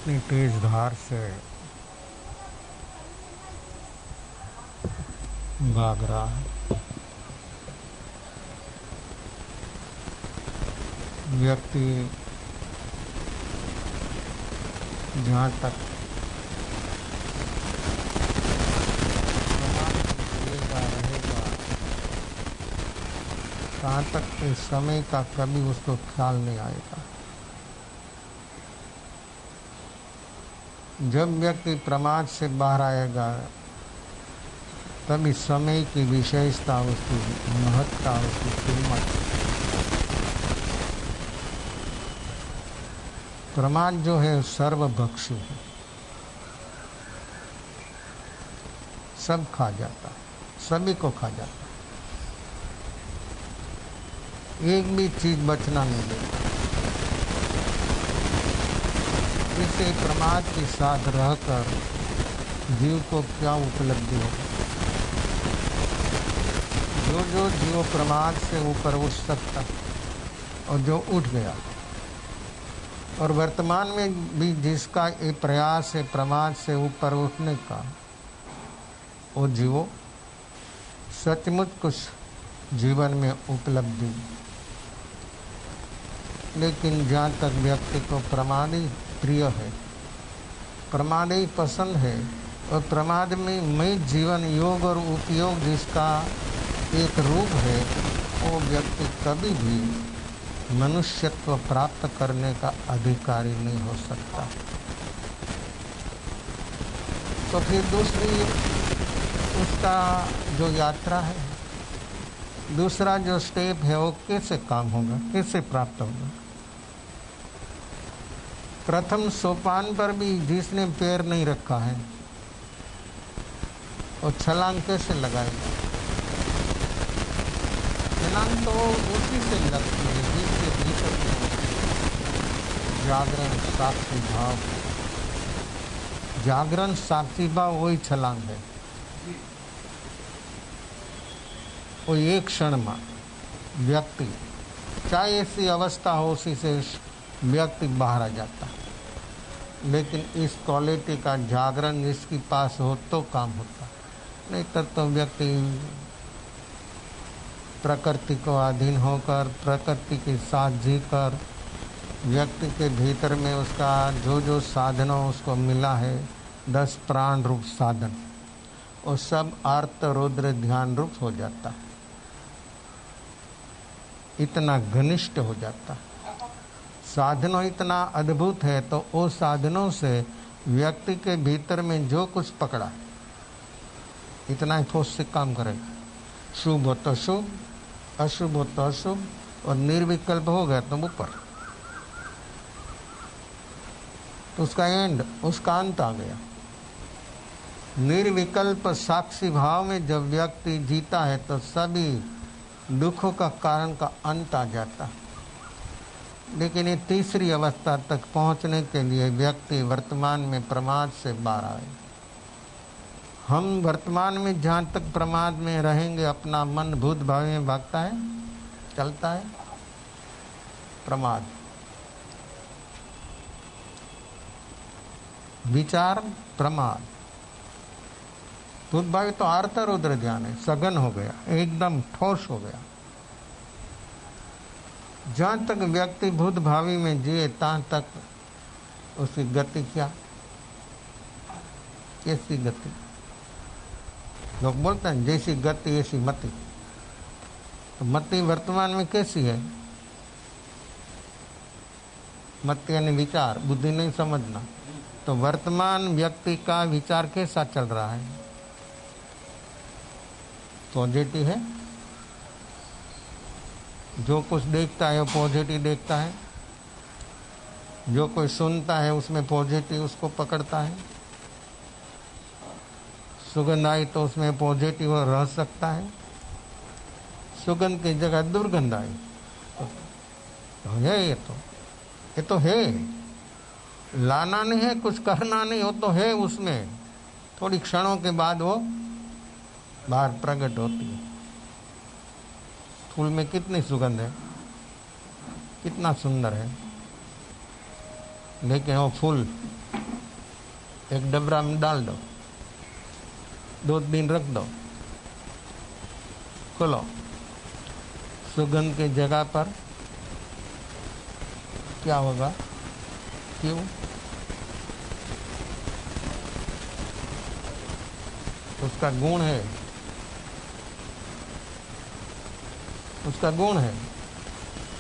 इतनी तेज धार से भाग रहा है। व्यक्ति जहाँ तक रहेगा तहाँ तक इस समय का कभी उसको ख्याल नहीं आएगा। जब व्यक्ति प्रमाद से बाहर आएगा तब इस समय की विशेषता, उसकी महत्ता, उसकी कीमत। प्रमाद जो है सर्वभक्षी है, सब खा जाता है, सभी को खा जाता है, एक भी चीज बचना नहीं देता। इसे प्रमाद के साथ रहकर जीव को क्या उपलब्धि होगी। जो जीव प्रमाद से ऊपर उठ सकता और जो उठ गया, और वर्तमान में भी जिसका ये प्रयास है प्रमाद से ऊपर उठने का, वो जीवो सचमुच कुछ जीवन में उपलब्धि। लेकिन जहाँ तक व्यक्ति को प्रमाद ही प्रिय है, प्रमाद ही पसंद है, और प्रमाद में मैं जीवन योग और उपयोग जिसका एक रूप है, वो व्यक्ति कभी भी मनुष्यत्व प्राप्त करने का अधिकारी नहीं हो सकता। तो फिर दूसरी उसका जो यात्रा है, दूसरा जो स्टेप है, वो कैसे काम होगा, कैसे प्राप्त होगा। प्रथम सोपान पर भी जिसने पैर नहीं रखा है वो छलांग कैसे लगाएगा। छलांग तो उसी से लगती है जिसके भीतर जागरण साक्षी भाव, जागरण साक्षी भाव वही छलांग है। वो एक क्षण में व्यक्ति, चाहे ऐसी अवस्था हो, उसी से व्यक्ति बाहर आ जाता है। लेकिन इस क्वालिटी का जागरण जिसके पास हो तो काम होता, नहीं तो व्यक्ति प्रकृति को अधीन होकर, प्रकृति के साथ जीकर, व्यक्ति के भीतर में उसका जो साधनों उसको मिला है, 10 प्राण रूप साधन, वो सब आर्त रुद्र ध्यान रूप हो जाता है, इतना घनिष्ठ हो जाता है। साधनों इतना अद्भुत है, तो वो साधनों से व्यक्ति के भीतर में जो कुछ पकड़ा इतना ही फोर्स से काम करेगा। शुभ हो तो शुभ, अशुभ हो तो अशुभ, और निर्विकल्प हो गया तो ऊपर, तो उसका एंड, उसका अंत आ गया। निर्विकल्प साक्षी भाव में जब व्यक्ति जीता है तो सभी दुखों का कारण का अंत आ जाता है। लेकिन ये तीसरी अवस्था तक पहुंचने के लिए व्यक्ति वर्तमान में प्रमाद से बाहर आए। हम वर्तमान में जहाँ तक प्रमाद में रहेंगे, अपना मन भूत भाव में भागता है, चलता है, प्रमाद, विचार प्रमाद, भूत भाव तो आर्त रुद्र ध्यान है, सघन हो गया, एकदम ठोस हो गया। जहाँ तक व्यक्ति भूत भावी में जिए तहाँ तक उसकी गति क्या, कैसी गति। लोग बोलते हैं जैसी गति ऐसी मति, तो मति वर्तमान में कैसी है। मति यानी विचार, बुद्धि नहीं समझना। तो वर्तमान व्यक्ति का विचार कैसा चल रहा है, पॉजिटिव है, जो कुछ देखता है वो पॉजिटिव देखता है, जो कोई सुनता है उसमें पॉजिटिव उसको पकड़ता है, सुगंध आई तो उसमें पॉजिटिव रह सकता है, सुगंध की जगह दुर्गंध आई तो है, ये तो है, लाना नहीं है, कुछ करना नहीं हो, तो है उसमें, थोड़ी क्षणों के बाद वो बाहर प्रकट होती है। फूल में कितनी सुगंध है, कितना सुंदर है, लेकिन वो फूल एक डबरा में डाल दो, 2 दिन रख दो, खोलो, सुगंध की जगह पर क्या होगा? क्यों? उसका गुण है, उसका गुण है,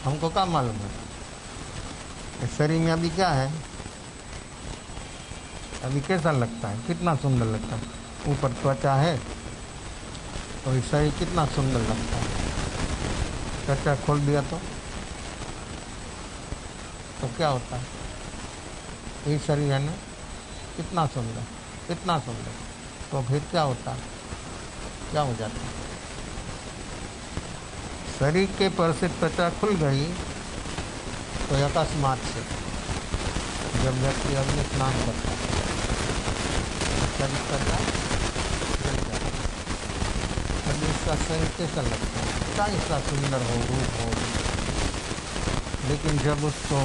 हमको क्या मालूम है? इस शरीर में अभी क्या है? अभी कैसा लगता है? कितना सुंदर लगता है। ऊपर त्वचा है और इस शरीर कितना सुंदर लगता है। त्वचा खोल दिया तो क्या होता है? ये शरीर है ना, कितना सुंदर, कितना सुंदर। तो फिर क्या होता है? क्या हो जाता है? शरीर के पर से त्वचा खुल गई तो अकस्मात से जब व्यक्ति अग्नि स्नान करता है शरीर त्वचा जल जाता है। अब इसका शरीर कैसा लगता है? क्या इसका सुंदर हो, रूप हो, लेकिन जब उसको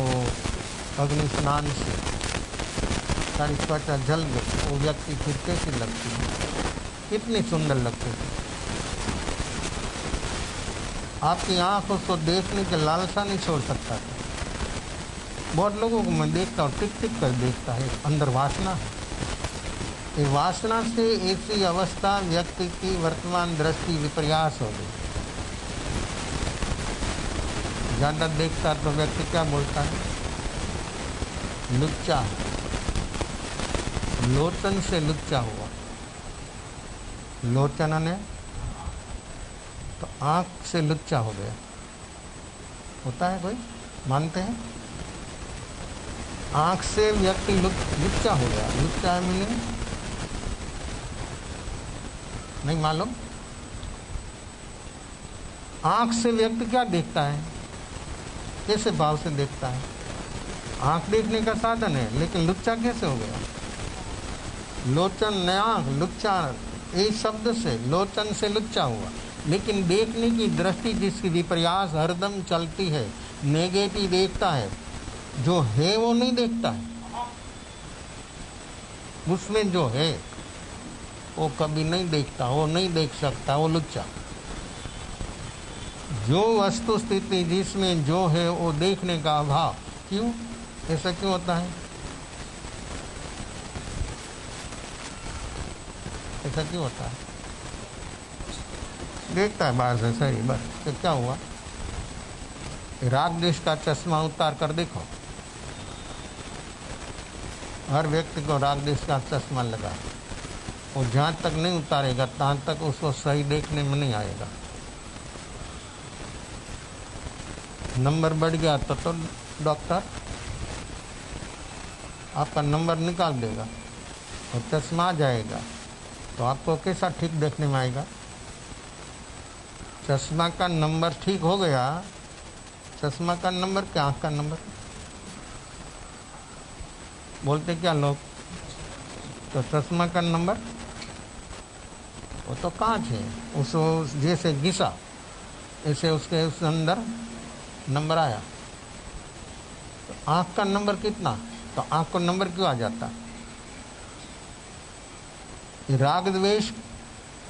अग्नि स्नान से सारी त्वचा जल गई, वो व्यक्ति फिर कैसी लगती है? कितनी सुंदर लगती है। आपकी आंख उसको देखने के लालसा नहीं छोड़ सकता था। बहुत लोगों को मैं देखता हूँ, टिक टिक कर देखता है, अंदर वासना है। ये वासना से ऐसी अवस्था व्यक्ति की वर्तमान दृष्टि विपर्यास हो गई। ज़्यादा देखता तो व्यक्ति क्या बोलता है? लुच्चा है, लोचन से लुच्चा हुआ। लोचन ने तो आँख से लुच्चा हो गया। होता है कोई? मानते हैं? आँख से व्यक्ति लुच्चा हो गया। लुच्चा है मीनिंग नहीं मालूम? आँख से व्यक्ति क्या देखता है? कैसे भाव से देखता है? आँख देखने का साधन है, लेकिन लुच्चा कैसे हो गया? लोचन ने आँख, लुच्चा इस शब्द से लोचन से लुच्चा हुआ। लेकिन देखने की दृष्टि जिसकी विपर्यास हरदम चलती है, नेगेटिव देखता है, जो है वो नहीं देखता है। उसमें जो है वो कभी नहीं देखता, वो नहीं देख सकता, वो लुच्चा। जो वस्तु स्थिति जिसमें जो है वो देखने का अभाव। क्यों? ऐसा क्यों होता है? ऐसा क्यों होता है? देखता है बाहर से सही, बस तो क्या हुआ? राग द्वेष का चश्मा उतार कर देखो। हर व्यक्ति को राग द्वेष का चश्मा लगा, वो जहाँ तक नहीं उतारेगा तहाँ तक उसको सही देखने में नहीं आएगा। नंबर बढ़ गया तो डॉक्टर आपका नंबर निकाल देगा और चश्मा आ जाएगा, तो आपको कैसा ठीक देखने में आएगा? चश्मा का नंबर ठीक हो गया। चश्मा का नंबर क्या, आँख का नंबर? बोलते क्या लोग? तो चश्मा का नंबर वो तो कांच है, उसको जैसे घिसा ऐसे उसके उस अंदर नंबर आया। तो आँख का नंबर कितना? तो आँख को नंबर क्यों आ जाता? राग द्वेष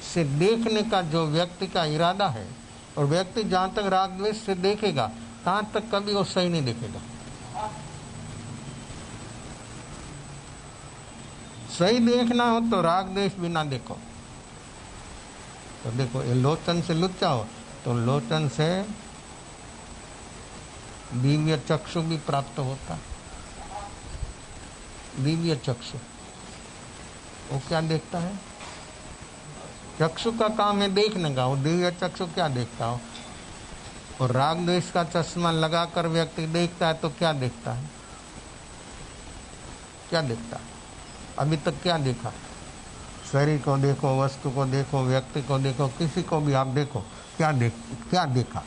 से देखने का जो व्यक्ति का इरादा है, और व्यक्ति जहाँ तक राग द्वेष से देखेगा तहाँ तक कभी वो सही नहीं देखेगा। सही देखना हो तो राग द्वेष बिना देखो। तो देखो, ये लोचन से लुच्चा हो तो लोचन से दिव्य चक्षु भी प्राप्त होता। दिव्य चक्षु वो क्या देखता है? चक्षु का काम है देखने का, वो दिव्य चक्षु क्या देखता हो? और राग द्वेष का चश्मा लगाकर व्यक्ति देखता है तो क्या देखता है? क्या देखता है? अभी तक क्या देखा? शरीर को देखो, वस्तु को देखो, व्यक्ति को देखो, किसी को भी आप देखो, क्या देखा?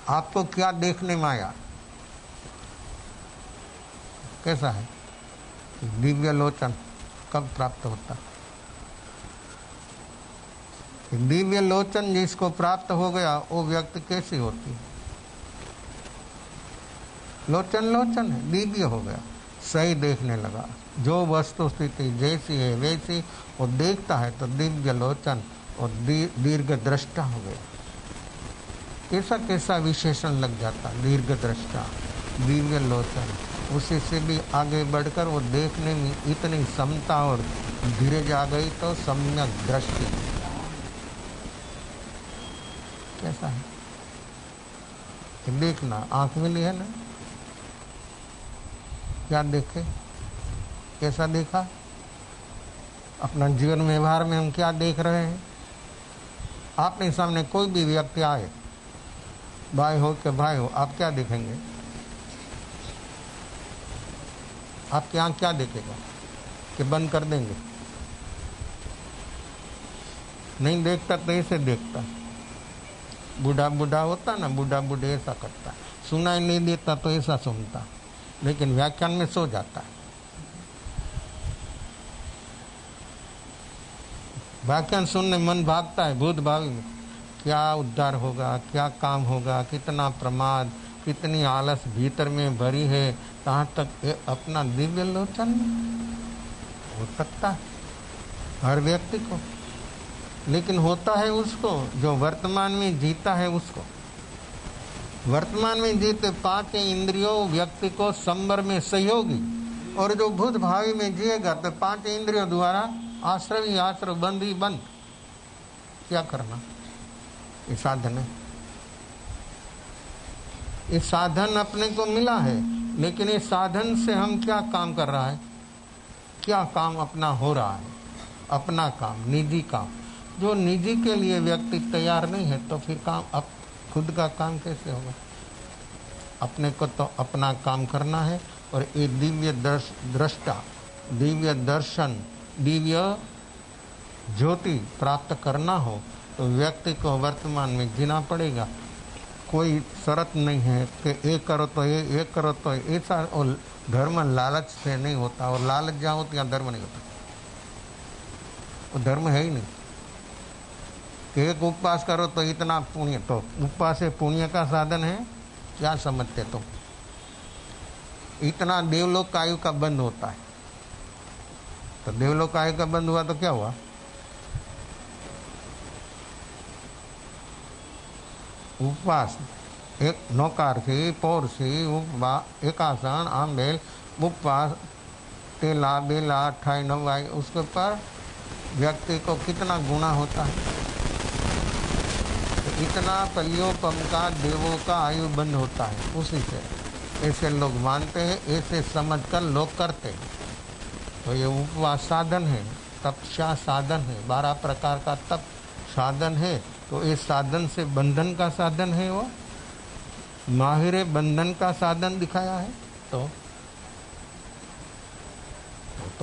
आपको क्या देखने में आया? कैसा है? दिव्य लोचन कब प्राप्त होता? दिव्य लोचन जिसको प्राप्त हो गया वो व्यक्ति कैसी होती है? लोचन लोचन है, दिव्य हो गया। सही देखने लगा। जो वस्तु स्थिति जैसी है वैसी वो देखता है तो दिव्य लोचन और दीर्घ दृष्टा हो गया। कैसा कैसा विशेषण लग जाता, दीर्घ दृष्टा, दिव्य लोचन। उसी से भी आगे बढ़कर वो देखने में इतनी क्षमता और धीरज आ गई तो सम्यक दृष्टि। कैसा है देखना, आंख मिली है ना, क्या देखे, कैसा देखा। अपना जीवन व्यवहार में हम क्या देख रहे हैं। आपने सामने कोई भी व्यक्ति आए, भाई हो कि भाई हो, आप क्या देखेंगे, आपकी आंख क्या देखेगा कि बंद कर देंगे। नहीं देखता तो ऐसे देखता। बूढ़ा बूढ़ा होता ना, बूढ़ा बूढ़े ऐसा करता, सुनाई नहीं देता तो ऐसा सुनता, लेकिन व्याख्यान में सो जाता है। व्याख्यान सुनने मन भागता है भूत भावी में, क्या उद्धार होगा, क्या काम होगा, कितना प्रमाद, कितनी आलस भीतर में भरी है। कहाँ तक अपना दिव्य लोचन हो सकता है हर व्यक्ति को, लेकिन होता है उसको जो वर्तमान में जीता है। उसको वर्तमान में जीते 5 इंद्रियों व्यक्ति को संबर में सहयोगी, और जो भूत भावी में जिएगा तो 5 इंद्रियों द्वारा आश्रय ही आश्रय, बंद ही बंद। क्या करना, ये साधन है। ये साधन अपने को मिला है, लेकिन इस साधन से हम क्या काम कर रहा है, क्या काम अपना हो रहा है, अपना काम, निजी काम। जो निजी के लिए व्यक्ति तैयार नहीं है तो फिर काम अब खुद का काम कैसे होगा। अपने को तो अपना काम करना है, और ये दिव्य दृष्टा, दिव्य दर्शन, दिव्य ज्योति प्राप्त करना हो तो व्यक्ति को वर्तमान में जीना पड़ेगा। कोई शर्त नहीं है कि ये करो तो ये करो तो ऐसा। और धर्म लालच से नहीं होता, और लालच जहाँ होती है धर्म नहीं होता। वो धर्म है ही नहीं। एक उपवास करो तो इतना पुण्य, तो उपवास से पुण्य का साधन है, क्या समझते तुम। इतना देवलोक का आयु का बंद होता है, तो देवलोक का आयु का बंद हुआ तो क्या हुआ। उपवास एक नौकारसी, पौरसी, उपवास, एकासन, आंबेल, उपवास, तेला बेला, 28 नवाई, उसके पर व्यक्ति को कितना गुना होता है। इतना कलियोपम का देवों का आयु बंद होता है उसी से। ऐसे लोग मानते हैं, ऐसे समझकर लोग करते हैं। तो ये उपवास साधन है, तपस्या साधन है, 12 प्रकार का तप साधन है। तो इस साधन से बंधन का साधन है, वो माहिर बंधन का साधन दिखाया है, तो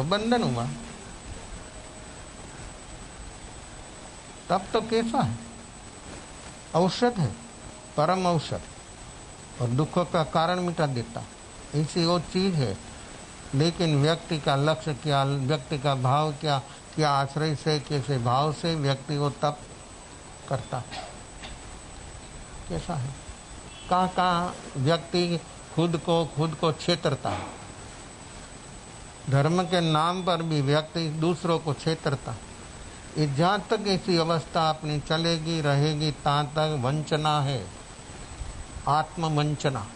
बंधन हुआ। तब तो कैसा है, औषध है, परम औषध, और दुखों का कारण मिटा देता, ऐसी वो चीज है। लेकिन व्यक्ति का लक्ष्य क्या, व्यक्ति का भाव क्या, क्या आश्रय से, कैसे भाव से व्यक्ति वो तप करता, कैसा है। कहाँ व्यक्ति खुद को छेतरता है। धर्म के नाम पर भी व्यक्ति दूसरों को छेतरता। ये जहाँ तक ऐसी अवस्था अपनी चलेगी रहेगी तहाँ तक वंचना है, आत्मवंचना।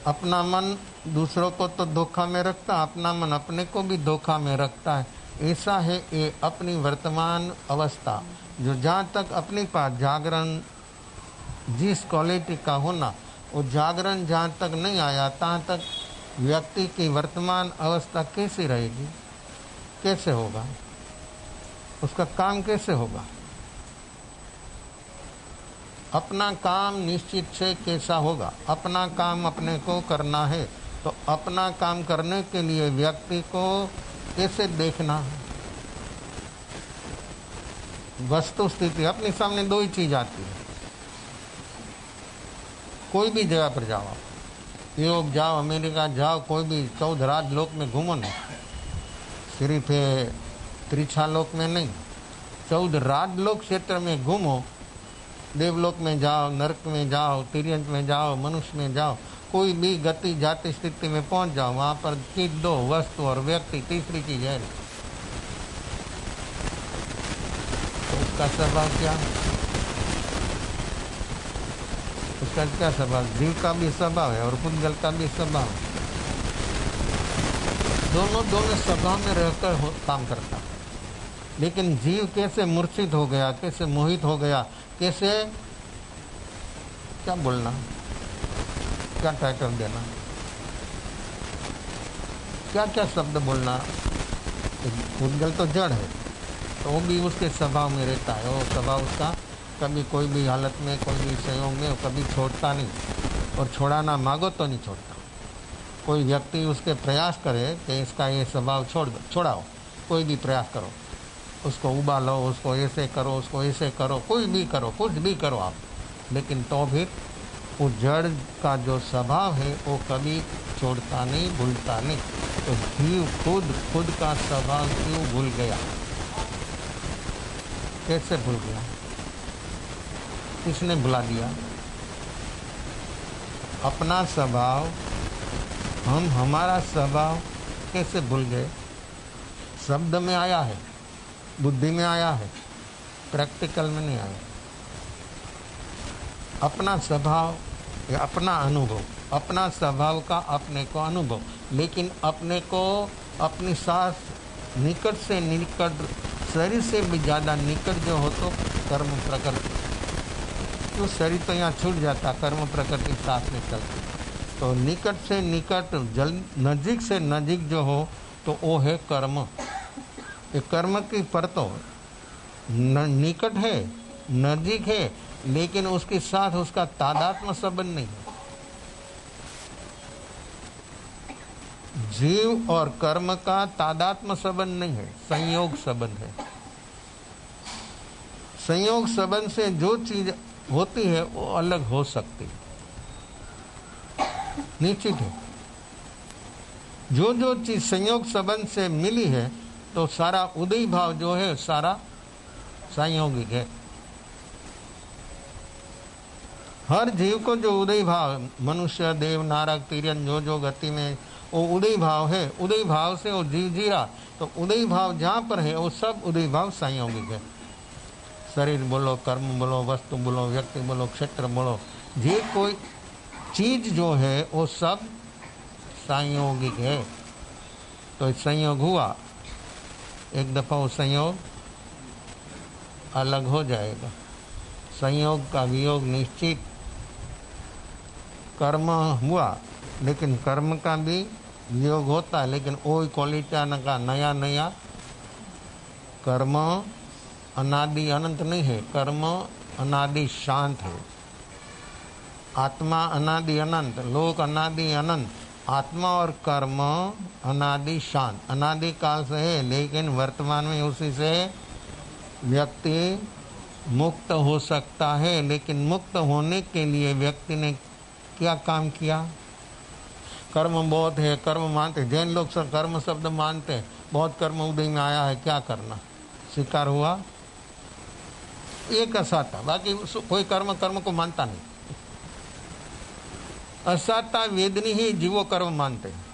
अपना मन दूसरों को तो धोखा में रखता, अपना मन अपने को भी धोखा में रखता है। ऐसा है ये अपनी वर्तमान अवस्था, जो जहाँ तक अपने पास जागरण जिस क्वालिटी का होना, वो जागरण जहाँ तक नहीं आया तहाँ तक व्यक्ति की वर्तमान अवस्था कैसी रहेगी, कैसे होगा, उसका काम कैसे होगा। अपना काम निश्चित से कैसा होगा, अपना काम अपने को करना है। तो अपना काम करने के लिए व्यक्ति को कैसे देखना है। वस्तु स्थिति अपने सामने दो ही चीज आती है। कोई भी जगह पर जाओ, यूरोप जाओ, अमेरिका जाओ, कोई भी 14 राजलोक में घूमो ना, सिर्फ त्रिछा लोक में नहीं, 14 राजलोक क्षेत्र में घूमो। देवलोक में जाओ, नरक में जाओ, तिर्यंत में जाओ, मनुष्य में जाओ, कोई भी गति जाति स्थिति में पहुंच जाओ, वहां पर चीज दो, वस्तु और व्यक्ति तीसरी चीज है नहीं। तो उसका स्वभाव क्या, उसका क्या स्वभाव? जीव का भी स्वभाव है और पुद्गल का भी स्वभाव है। दोनों स्वभाव में रहकर काम करता है। लेकिन जीव कैसे मूर्छित हो गया, कैसे मोहित हो गया, कैसे, क्या बोलना, क्या टाइटल देना, क्या क्या शब्द बोलना। पुद्गल तो जड़ है, तो वो भी उसके स्वभाव में रहता है। वो स्वभाव उसका कभी कोई भी हालत में, कोई भी संयोग में कभी छोड़ता नहीं, और छोड़ाना मांगो तो नहीं छोड़ता। कोई व्यक्ति उसके प्रयास करे कि इसका ये स्वभाव छोड़ाओ, कोई भी प्रयास करो, उसको उबालो, उसको ऐसे करो, उसको ऐसे करो, कोई भी करो, कुछ भी करो आप, लेकिन तो फिर वो जड़ का जो स्वभाव है वो कभी छोड़ता नहीं, भूलता नहीं। तो जीव खुद का स्वभाव क्यों भूल गया? कैसे भूल गया? किसने भुला दिया? अपना स्वभाव, हमारा स्वभाव कैसे भूल गए? शब्द में आया है, बुद्धि में आया है, प्रैक्टिकल में नहीं आया। अपना स्वभाव, अपना अनुभव, अपना स्वभाव का अपने को अनुभव, लेकिन अपने को अपनी सांस निकट से निकट, शरीर से भी ज़्यादा निकट जो हो तो कर्म प्रकृति, क्यों शरीर तो यहाँ छूट जाता, कर्म प्रकृति साथ में चलती। तो निकट से निकट, नजीक से नजीक जो हो तो वो है कर्म। ये कर्म की परतों निकट है, नजीक है, लेकिन उसके साथ उसका तादात्म्य संबंध नहीं है। जीव और कर्म का तादात्म्य संबंध नहीं है, संयोग संबंध है। संयोग संबंध से जो चीज होती है वो अलग हो सकती है, निश्चित है। जो चीज संयोग संबंध से मिली है तो सारा उदय भाव जो है सारा संयोगिक है। हर जीव को जो उदय भाव, मनुष्य, देव, नारक, तिर्यन, जो गति में वो उदय भाव है, उदय भाव से वो जीव जी रहा, तो उदय भाव जहाँ पर है वो सब उदय भाव संयोगिक है। शरीर बोलो, कर्म बोलो, वस्तु बोलो, व्यक्ति बोलो, क्षेत्र बोलो, ये कोई चीज जो है वो सब संयोगिक है। तो संयोग हुआ, एक दफा वो संयोग अलग हो जाएगा। संयोग का वियोग निश्चित। कर्म हुआ, लेकिन कर्म का भी वियोग होता है, लेकिन वो क्वालिटी का नया कर्म अनादि अनंत नहीं है। कर्म अनादि शांत है, आत्मा अनादि अनंत, लोक अनादि अनंत। आत्मा और कर्म अनादि शांत, अनादि काल से है, लेकिन वर्तमान में उसी से व्यक्ति मुक्त हो सकता है। लेकिन मुक्त होने के लिए व्यक्ति ने क्या काम किया? कर्म बहुत है, कर्म मानते, जैन लोग सब कर्म शब्द मानते हैं, बहुत कर्म उदय में आया है, क्या करना? शिकार हुआ, एक असाता, बाकी कोई कर्म को मानता नहीं। असाता वेदनी ही जीवो कर्म मानते हैं।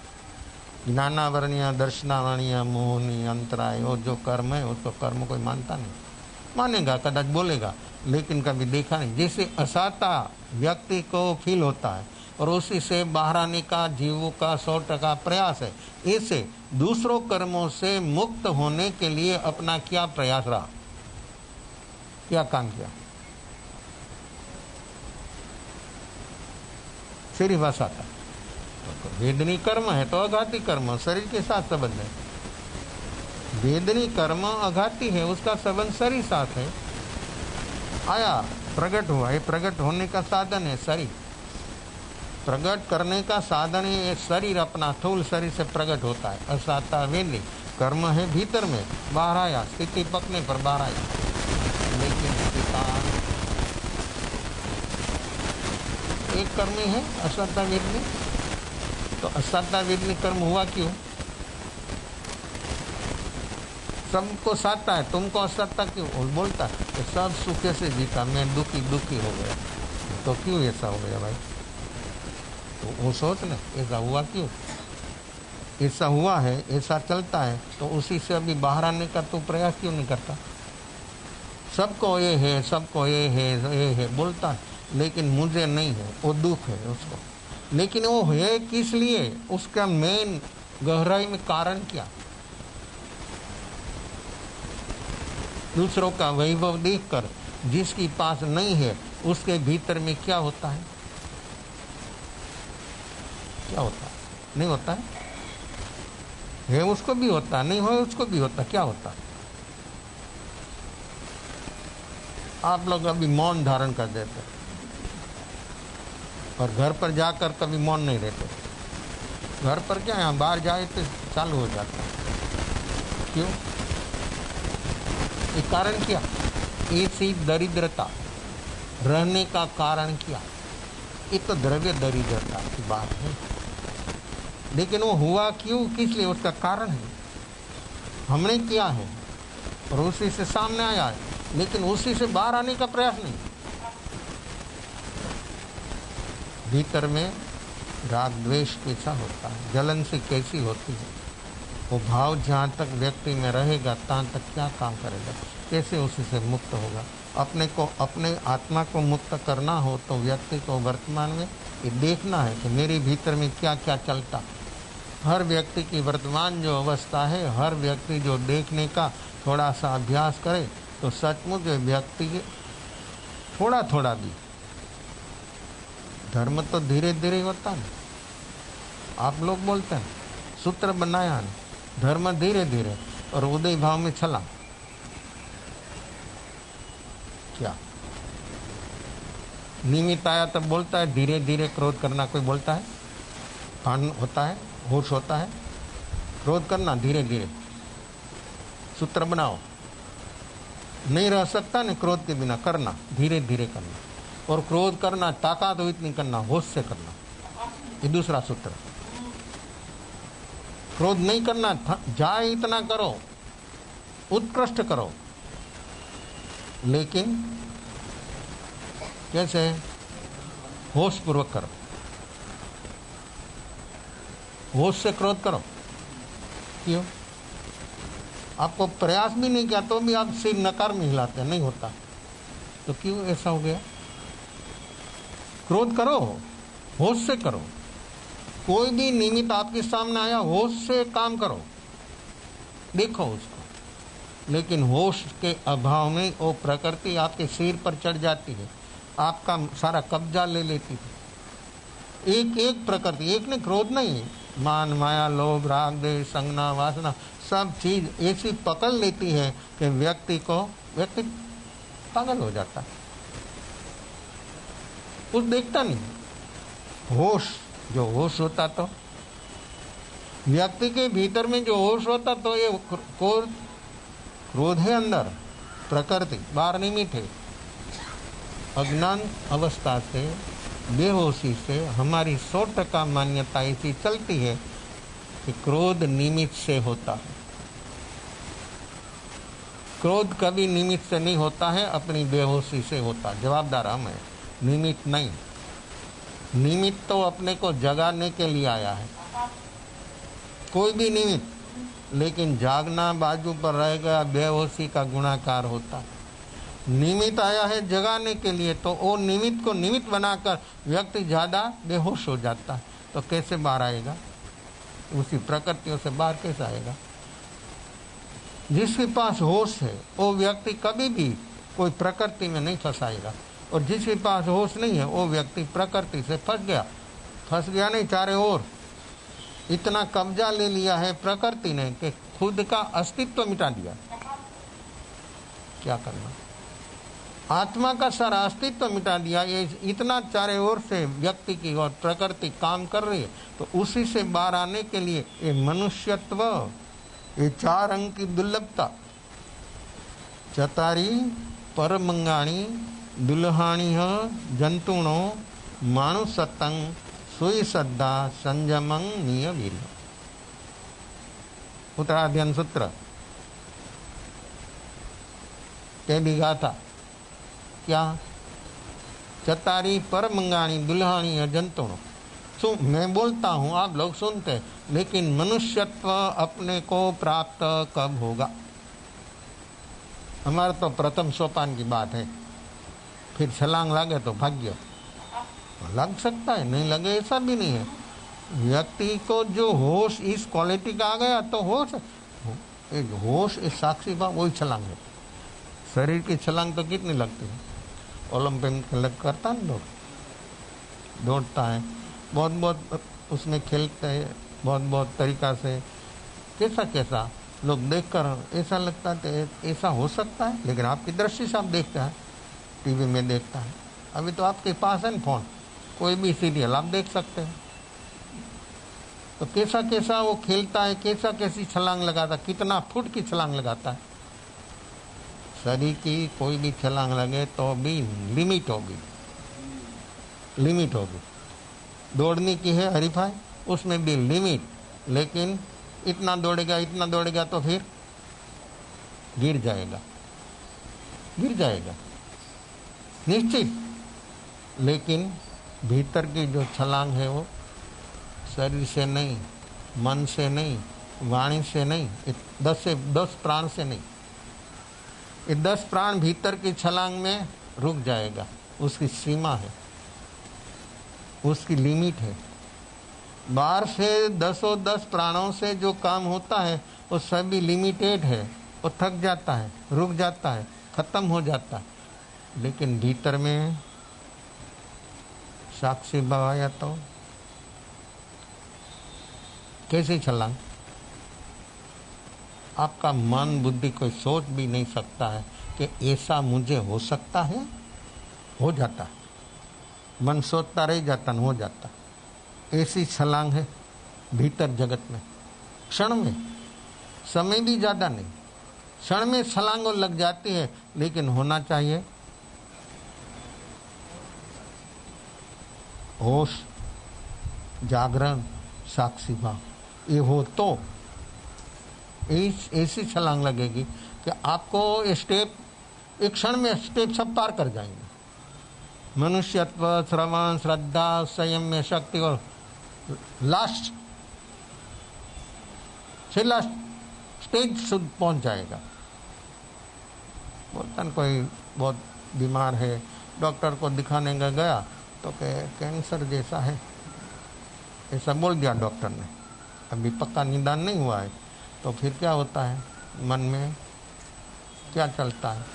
ज्ञानावरणीय, दर्शनावरणीय, मोहनी, अंतराय, वो जो कर्म है उसको कर्म कोई मानता नहीं। मानेगा, कदाच बोलेगा, लेकिन कभी देखा नहीं। जैसे असाता व्यक्ति को फील होता है और उसी से बाहर आने का जीवों का 100% प्रयास है, ऐसे दूसरों कर्मों से मुक्त होने के लिए अपना क्या प्रयास रहा, क्या काम किया? सिर्फ असाता। तो वेदनी कर्म है तो अघाती कर्म शरीर के साथ संबंध है। वेदनी कर्म अघाती है, उसका संबंध शरीर साथ है। आया, प्रकट हुआ, ये प्रकट होने का साधन है शरीर। प्रकट करने का साधन है ये शरीर, अपना स्थूल शरीर से प्रकट होता है। असाता वेदनी कर्म है भीतर में, बाहर आया, स्थिति पकने पर बाहर आया। लेकिन एक कर्म है असाता वेदनी। तो असाता वेदनी कर्म हुआ क्यों? सबको साता है, तुमको असाता क्यों? और बोलता है तो सब सुखे से जीता, मैं दुखी हो गया। तो क्यों ऐसा हो गया भाई? तो वो सोच ले ऐसा हुआ क्यों, ऐसा हुआ है, ऐसा चलता है, तो उसी से अभी बाहर आने का तो प्रयास क्यों नहीं करता। सबको ये है, सबको ये है बोलता है, लेकिन मुझे नहीं है, वो दुख है उसको। लेकिन वो है किस लिए, उसका मेन गहराई में कारण क्या। दूसरों का वैभव देखकर जिसकी पास नहीं है उसके भीतर में क्या होता है, क्या होता है, नहीं होता है उसको भी होता, नहीं हो उसको भी होता, क्या होता। आप लोग अभी मौन धारण कर देते और घर पर जाकर कभी मौन नहीं रहते। घर पर क्या, यहाँ बाहर जाए तो चालू हो जाता है। क्यों, ये कारण क्या, ऐसी दरिद्रता रहने का कारण क्या, ये तो द्रव्य दरिद्रता की बात है। लेकिन वो हुआ क्यों, किस लिए, उसका कारण है, हमने किया है और उसी से सामने आया है, लेकिन उसी से बाहर आने का प्रयास नहीं। भीतर में राग द्वेष कैसा होता है, जलन सी कैसी होती है, वो भाव जहाँ तक व्यक्ति में रहेगा तहाँ तक क्या काम करेगा, कैसे उसी से मुक्त होगा। अपने को, अपने आत्मा को मुक्त करना हो तो व्यक्ति को वर्तमान में ये देखना है कि मेरे भीतर में क्या क्या चलता। हर व्यक्ति की वर्तमान जो अवस्था है, हर व्यक्ति जो देखने का थोड़ा सा अभ्यास करे तो सचमुच व्यक्ति थोड़ा थोड़ा भी, धर्म तो धीरे धीरे होता है। आप लोग बोलते हैं सूत्र बनाया है, धर्म धीरे धीरे, और उदय भाव में चला। क्या निमित्त आया तब बोलता है धीरे धीरे क्रोध करना, कोई बोलता है, भान होता है, होश होता है, क्रोध करना धीरे धीरे, सूत्र बनाओ, नहीं रह सकता नहीं क्रोध के बिना, करना धीरे धीरे करना, और क्रोध करना ताकत हो इतनी करना, होश से करना, ये दूसरा सूत्र। क्रोध नहीं करना, जाए इतना करो, उत्कृष्ट करो, लेकिन कैसे, होश पूर्वक करो, होश से क्रोध करो। क्यों, आपको प्रयास भी नहीं किया तो भी आप सिर नकार में हिलाते, नहीं होता, तो क्यों ऐसा हो गया। क्रोध करो, होश से करो, कोई भी निमित्त आपके सामने आया होश से काम करो, देखो उसको। लेकिन होश के अभाव में वो प्रकृति आपके सिर पर चढ़ जाती है, आपका सारा कब्जा ले लेती है। एक एक प्रकृति, एक ने क्रोध नहीं, मान माया लोभ राग द्वेष संज्ञा वासना सब चीज ऐसी पकड़ लेती है कि व्यक्ति पागल हो जाता है, कुछ देखता नहीं। होश, जो होश होता तो व्यक्ति के भीतर में जो होश होता तो ये क्रोध है अंदर, प्रकृति बाहर निमित्त है। अज्ञान अवस्था से, बेहोशी से हमारी 100% मान्यता ऐसी चलती है कि क्रोध निमित्त से होता है। क्रोध कभी निमित्त से नहीं होता है, अपनी बेहोशी से होता है। जवाबदार हम है, निमित्त नहीं। निमित्त तो अपने को जगाने के लिए आया है, कोई भी निमित्त, लेकिन जागना बाजू पर रहेगा, बेहोशी का गुणाकार होता है। निमित्त आया है जगाने के लिए, तो वो निमित्त को निमित्त बनाकर व्यक्ति ज़्यादा बेहोश हो जाता है, तो कैसे बाहर आएगा, उसी प्रकृतियों से बाहर कैसे आएगा। जिसके पास होश है वो व्यक्ति कभी भी कोई प्रकृति में नहीं फंसाएगा, और जिसके पास होश नहीं है वो व्यक्ति प्रकृति से फंस गया नहीं, चारे ओर इतना कब्जा ले लिया है प्रकृति ने कि खुद का अस्तित्व मिटा दिया। क्या करना, आत्मा का सारा अस्तित्व मिटा दिया। ये इतना चारे ओर से व्यक्ति की और प्रकृति काम कर रही है, तो उसी से बाहर आने के लिए ये मनुष्यत्व, ये 4 अंक की दुर्लभता, चतारी परमंगाणी दुल्हाणी जंतुणो मानुसतंग सुई श्रद्धा संयमंग नियवीर। उत्तराध्ययन सूत्र के भी गाथा क्या, चतारी परमंगाणी दुल्हाणी जंतुणो मैं बोलता हूँ, आप लोग सुनते हैं, लेकिन मनुष्यत्व अपने को प्राप्त कब होगा? हमारा तो प्रथम सोपान की बात है, फिर छलांग लगे तो भाग्य लग सकता है, नहीं लगे ऐसा भी नहीं है। व्यक्ति को जो होश इस क्वालिटी का आ गया तो होश इस साक्षी भाव वही छलांग है। शरीर की छलांग तो कितनी लगती है? ओलंपिक लग करता है लोग, दौड़ता है, बहुत बहुत उसमें खेलते हैं, बहुत बहुत तरीका से, कैसा कैसा लोग देखकर ऐसा लगता है ऐसा हो सकता है, लेकिन आपकी दृष्टि से आप देखते हैं, टीवी में देखता है। अभी तो आपके पास है फोन, कोई भी सीरियल आप देख सकते हैं। तो कैसा कैसा वो खेलता है, कैसा कैसी छलांग लगाता है, कितना फुट की छलांग लगाता है। शरीर की कोई भी छलांग लगे तो भी लिमिट होगी, लिमिट होगी। दौड़ने की है हरीफाई, उसमें भी लिमिट, लेकिन इतना दौड़ेगा तो फिर गिर जाएगा निश्चित। लेकिन भीतर की जो छलांग है वो शरीर से नहीं, मन से नहीं, वाणी से नहीं, 10 प्राण से नहीं। ये 10 प्राण भीतर की छलांग में रुक जाएगा, उसकी सीमा है, उसकी लिमिट है। बाहर से 10 प्राणों से जो काम होता है वो सभी लिमिटेड है, वो थक जाता है, रुक जाता है, खत्म हो जाता है। लेकिन भीतर में साक्षी भाव आया तो कैसी छलांग? आपका मन बुद्धि कोई सोच भी नहीं सकता है कि ऐसा मुझे हो सकता है, हो जाता है। मन सोचता रह जाता, हो जाता। ऐसी छलांग है भीतर जगत में, क्षण में, समय भी ज़्यादा नहीं, क्षण में छलांग लग जाती है। लेकिन होना चाहिए होश, जागरण, साक्षी भाव। ये हो तो ऐसी छलांग लगेगी कि आपको एक क्षण में स्टेप सब पार कर जाएंगे। मनुष्यत्व, श्रवण, श्रद्धा, संयम में शक्ति, और लास्ट स्टेज सुध पहुंच जाएगा। बोलता कोई बहुत बीमार है, डॉक्टर को दिखाने गया तो कैंसर जैसा है, ऐसा बोल दिया डॉक्टर ने। अभी पक्का निदान नहीं हुआ है, तो फिर क्या होता है, मन में क्या चलता है।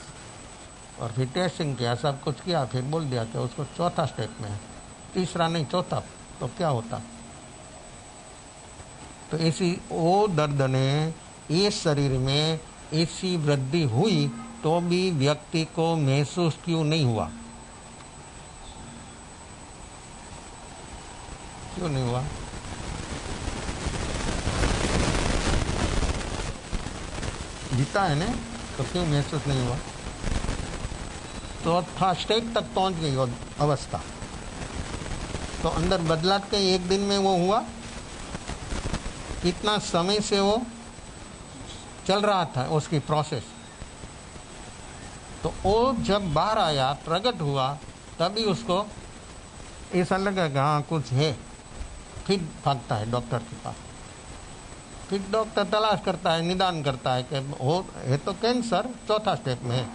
और फिर टेस्टिंग किया, सब कुछ किया, फिर बोल दिया कि उसको 4था स्टेप में है, 3रा नहीं 4था। तो क्या होता? तो ऐसी वो दर्द ने इस शरीर में ऐसी वृद्धि हुई तो भी व्यक्ति को महसूस क्यों नहीं हुआ? क्यों नहीं हुआ? जीता है ना, तो क्यों महसूस नहीं हुआ? तो फर्स्ट स्टेज तक पहुंच गई वो अवस्था, तो अंदर बदलाव के एक दिन में वो हुआ? कितना समय से वो चल रहा था उसकी प्रोसेस। तो वो जब बाहर आया, प्रकट हुआ, तभी उसको ऐसा लगा कि हाँ कुछ है। फिर भागता है डॉक्टर के पास, फिर डॉक्टर तलाश करता है, निदान करता है कि हो है तो कैंसर 4था स्टेप में है,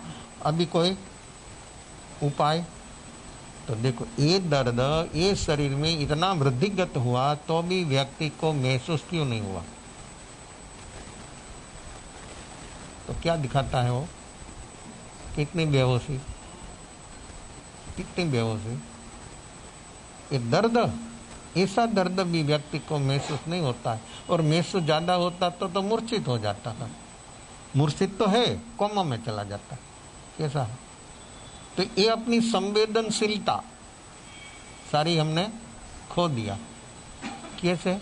अभी कोई उपाय? तो देखो, ये दर्द ये शरीर में इतना वृद्धिगत हुआ तो भी व्यक्ति को महसूस क्यों नहीं हुआ? तो क्या दिखाता है वो? कितनी बेहोशी, कितनी बेहोशी। ये दर्द, ऐसा दर्द भी व्यक्ति को महसूस नहीं होता है, और महसूस ज़्यादा होता तो मूर्छित हो जाता था। मूर्छित तो है, कोमा में चला जाता। कैसा है? तो ये अपनी संवेदनशीलता सारी हमने खो दिया। कैसे?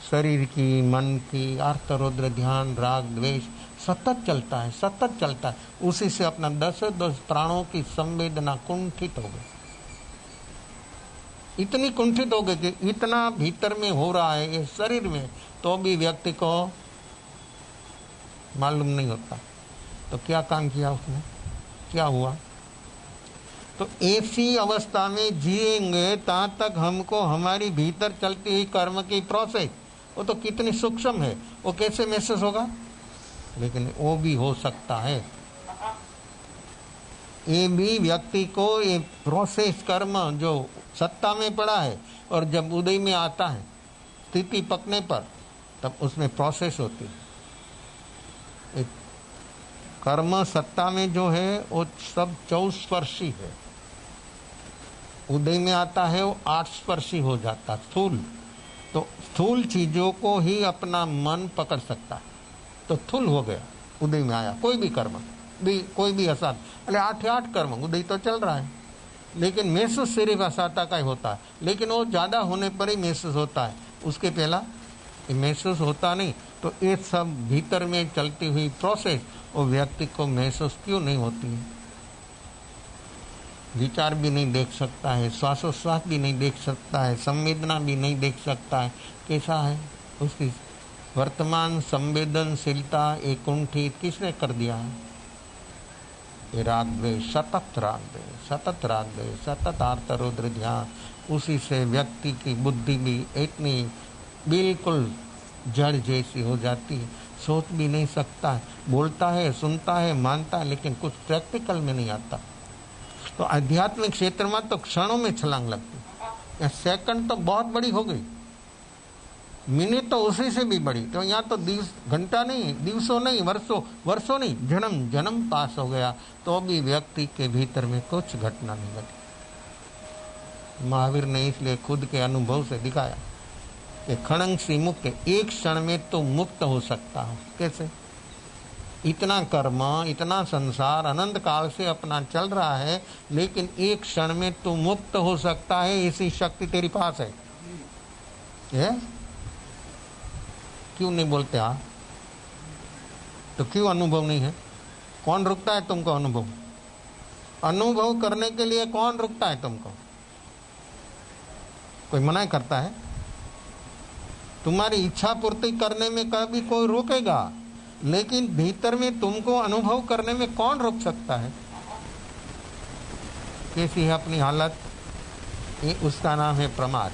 शरीर की, मन की, आर्त, रौद्र, ध्यान, राग, द्वेष सतत चलता है, सतत चलता है। उसी से अपना 10 प्राणों की संवेदना कुंठित हो गई, इतनी कुंठित हो गई कि इतना भीतर में हो रहा है इस शरीर में, तो भी व्यक्ति को मालूम नहीं होता। तो क्या काम किया उसने? क्या हुआ? तो ऐसी अवस्था में जिएंगे तहाँ तक हमको हमारी भीतर चलती हुई कर्म की प्रोसेस वो तो कितनी सूक्ष्म है, वो कैसे महसूस होगा। लेकिन वो भी हो सकता है, ये भी व्यक्ति को ये प्रोसेस कर्म जो सत्ता में पड़ा है और जब उदय में आता है स्थिति पकने पर तब उसमें प्रोसेस होती है। एक कर्म सत्ता में जो है वो सब 24 स्पर्शी है, उदय में आता है वो 8 स्पर्शी हो जाता स्थूल। तो स्थूल चीजों को ही अपना मन पकड़ सकता है, तो स्थूल हो गया, उदय में आया। कोई भी कर्म भी, कोई भी असाध, अरे 8 कर्म उदय तो चल रहा है, लेकिन महसूस सिर्फ असाता का ही होता है, लेकिन वो ज्यादा होने पर ही महसूस होता है, उसके पहला महसूस होता नहीं। तो ये सब भीतर में चलती हुई प्रोसेस वो व्यक्ति को महसूस क्यों नहीं होती है। विचार भी नहीं देख सकता है, श्वासोश्वास भी नहीं देख सकता है, संवेदना भी नहीं देख सकता है, कैसा है उसकी वर्तमान संवेदनशीलता एक कुंठित किसने कर दिया है। ये राग द्वेष, सतत राग द्वेष, सतत राग द्वेष, सतत आर्त रौद्र ध्यान, उसी से व्यक्ति की बुद्धि भी इतनी बिल्कुल जड़ जैसी हो जाती है, सोच भी नहीं सकता है, बोलता है, सुनता है, मानता है, लेकिन कुछ प्रैक्टिकल में नहीं आता। तो आध्यात्मिक क्षेत्र में तो क्षणों में छलांग लगती, या सेकंड तो बहुत बड़ी हो गई, मिनट तो उसी से भी बड़ी। तो यहाँ तो घंटा नहीं, दिवसों नहीं, वर्षों नहीं, जन्म जन्म पास हो गया तो भी व्यक्ति के भीतर में कुछ घटना नहीं घटी। महावीर ने इसलिए खुद के अनुभव से दिखाया कि खड़ंग से मुक्त, एक क्षण में तो मुक्त हो सकता हूँ। कैसे? इतना कर्म, इतना संसार अनंत काल से अपना चल रहा है, लेकिन एक क्षण में तो मुक्त हो सकता है, ऐसी शक्ति तेरे पास है। क्यों नहीं बोलते आप? तो क्यों अनुभव नहीं है? कौन रुकता है तुमको अनुभव? अनुभव करने के लिए कौन रुकता है तुमको? कोई मना करता है? तुम्हारी इच्छा पूर्ति करने में कभी कोई रोकेगा, लेकिन भीतर में तुमको अनुभव करने में कौन रोक सकता है? कैसी है अपनी हालत? ये उसका नाम है प्रमाद।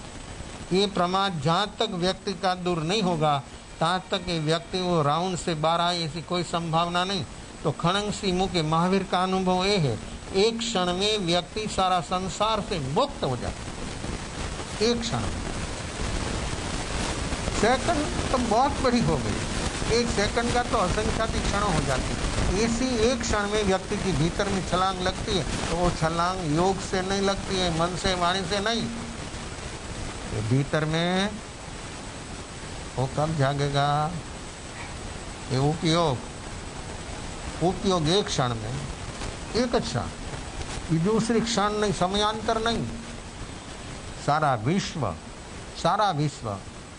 ये प्रमाद जहां तक व्यक्ति का दूर नहीं होगा तहां तक ये व्यक्ति वो राउंड से बाहर आए ऐसी कोई संभावना नहीं। तो खड़ंग सी मुँह के महावीर का अनुभव ये है, एक क्षण में व्यक्ति सारा संसार से मुक्त हो जाता। एक क्षण, सेकंड तो बहुत बड़ी हो गई, एक सेकंड का तो असंख्यात क्षणों हो जाती है। इसी एक क्षण में व्यक्ति की भीतर में छलांग लगती है, तो वो छलांग योग से नहीं लगती है, मन से, वाणी से नहीं, भीतर में वो कब जागेगा? ये उपयोग एक क्षण में, एक क्षण, दूसरी क्षण नहीं, समयांतर नहीं। सारा विश्व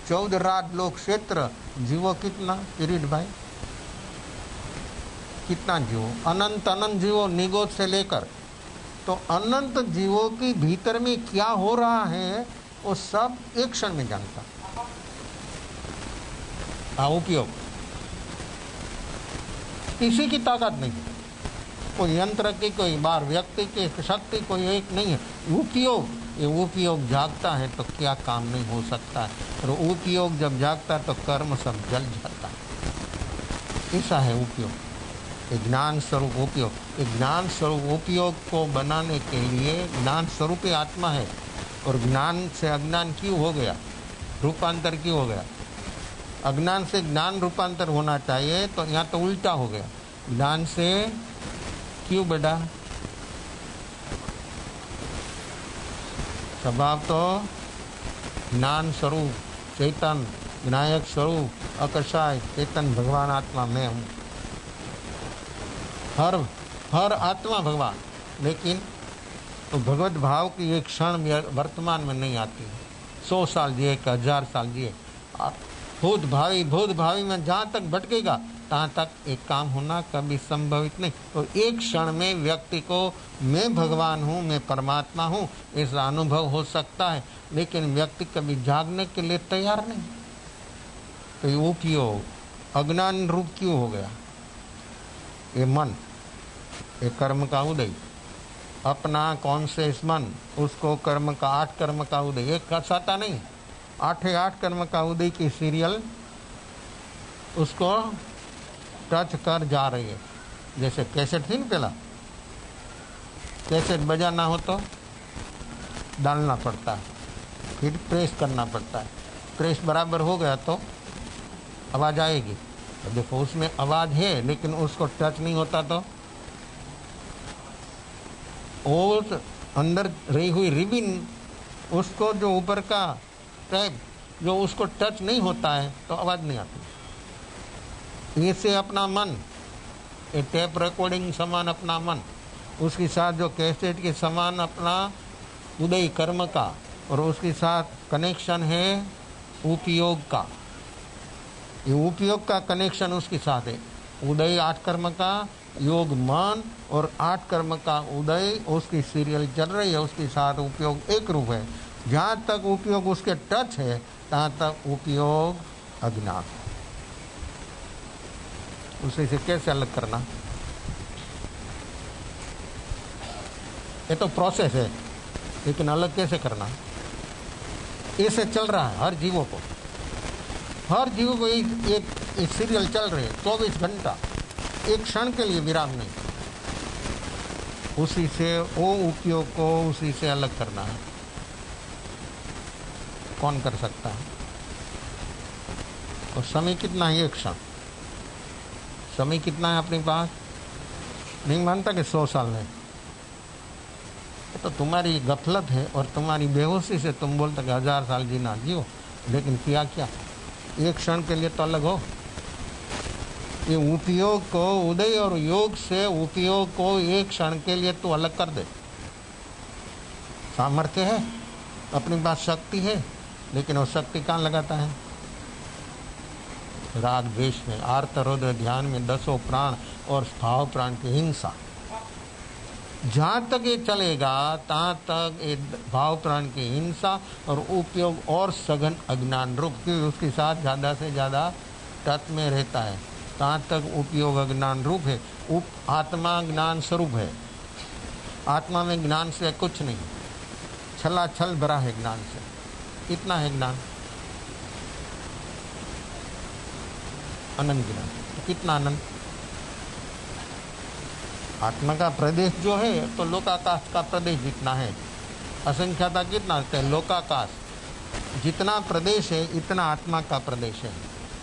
14 रात लोक क्षेत्र, जीवो कितना किरीट भाई, कितना जीवो, अनंत जीवो निगोद से लेकर, तो अनंत जीवों की भीतर में क्या हो रहा है वो सब एक क्षण में जानता। उपयोग किसी की ताकत नहीं, कोई यंत्र की, कोई बार व्यक्ति की शक्ति कोई एक नहीं है। उपयोग, ये उपयोग जागता है तो क्या काम नहीं हो सकता है, और उपयोग जब जागता है तो कर्म सब जल जाता है। ऐसा है उपयोग, ज्ञान स्वरूप उपयोग। ज्ञान स्वरूप उपयोग को बनाने के लिए ज्ञान स्वरूप आत्मा है, और ज्ञान से अज्ञान क्यों हो गया, रूपांतर क्यों हो गया? अज्ञान से ज्ञान रूपांतर होना चाहिए, तो यहाँ तो उल्टा हो गया। ज्ञान से क्यों बेटा? स्वभाव तो ज्ञान स्वरूप, चेतन विनायक स्वरूप, अकशाय चेतन भगवान आत्मा मैं हूँ, हर आत्मा भगवान, लेकिन तो भगवत भाव की एक क्षण वर्तमान में नहीं आती। 100 साल जिए, 1000 साल जिए, भूत भावी में जहाँ तक भटकेगा तहाँ तक एक काम होना कभी संभवित नहीं। तो एक क्षण में व्यक्ति को मैं भगवान हूँ, मैं परमात्मा हूँ, ऐसा अनुभव हो सकता है, लेकिन व्यक्ति कभी जागने के लिए तैयार नहीं। तो ये उपयोग अज्ञान रूप क्यों हो गया? ये मन, ये कर्म का उदय, अपना कॉन्शियस मन उसको कर्म का 8 कर्म का उदय, एक का साता नहीं, 8 कर्म का उदय की सीरियल उसको टच कर जा रही है। जैसे कैसेट थी ना, पहला कैसेट बजाना हो तो डालना पड़ता है, फिर प्रेस करना पड़ता है, प्रेस बराबर हो गया तो आवाज़ आएगी। तो देखो उसमें आवाज़ है लेकिन उसको टच नहीं होता तो और अंदर रही हुई रिबिन, उसको जो ऊपर का टैप जो उसको टच नहीं होता है तो आवाज़ नहीं आती। ऐसे अपना मन, ये टैप रिकॉर्डिंग समान अपना मन, उसके साथ जो कैसेट के समान अपना उदय कर्म का, और उसके साथ कनेक्शन है उपयोग का। ये उपयोग का कनेक्शन उसके साथ है। उदय 8 कर्म का, योग मन और 8 कर्म का उदय, उसकी सीरियल चल रही है, उसके साथ उपयोग एक रूप है। जहाँ तक उपयोग उसके टच है तहाँ तक उपयोग अज्ञान। उसे से कैसे अलग करना, ये तो प्रोसेस है, लेकिन अलग कैसे करना, ऐसे चल रहा है हर जीवों को। हर जीव को एक सीरियल चल रही है 24 घंटा, एक क्षण के लिए विराम नहीं। उसी से वो उपयोग को उसी से अलग करना है। कौन कर सकता है? और समय कितना है? एक क्षण। समय कितना है अपने पास? नहीं मानता कि 100 साल है, तो तुम्हारी गफलत है और तुम्हारी बेहोशी से तुम बोलते कि 1000 साल जीना जियो, लेकिन किया क्या? एक क्षण के लिए तो अलग हो। ये उपयोग को, उदय और योग से उपयोग को एक क्षण के लिए तो अलग कर दे। सामर्थ्य है, अपनी पास शक्ति है, लेकिन वो शक्ति कहाँ लगाता है? राग द्वेष में, आर्त रौद्र ध्यान में, 10 प्राण और भाव प्राण की हिंसा। जहाँ तक ये चलेगा तहाँ तक ये भाव प्राण की हिंसा और उपयोग और सघन अज्ञान रूप की उसके साथ ज़्यादा से ज़्यादा टच में रहता है, तहाँ तक उपयोग अज्ञान रूप है। आत्मा ज्ञान स्वरूप है। आत्मा में ज्ञान से कुछ नहीं, छलाछल भरा है ज्ञान से। कितना है ज्ञान? अनंत ज्ञान। कितना अनंत? आत्मा का प्रदेश जो है तो लोकाकाश का प्रदेश जितना है। असंख्याता कितना है? लोकाकाश जितना प्रदेश है इतना आत्मा का प्रदेश है,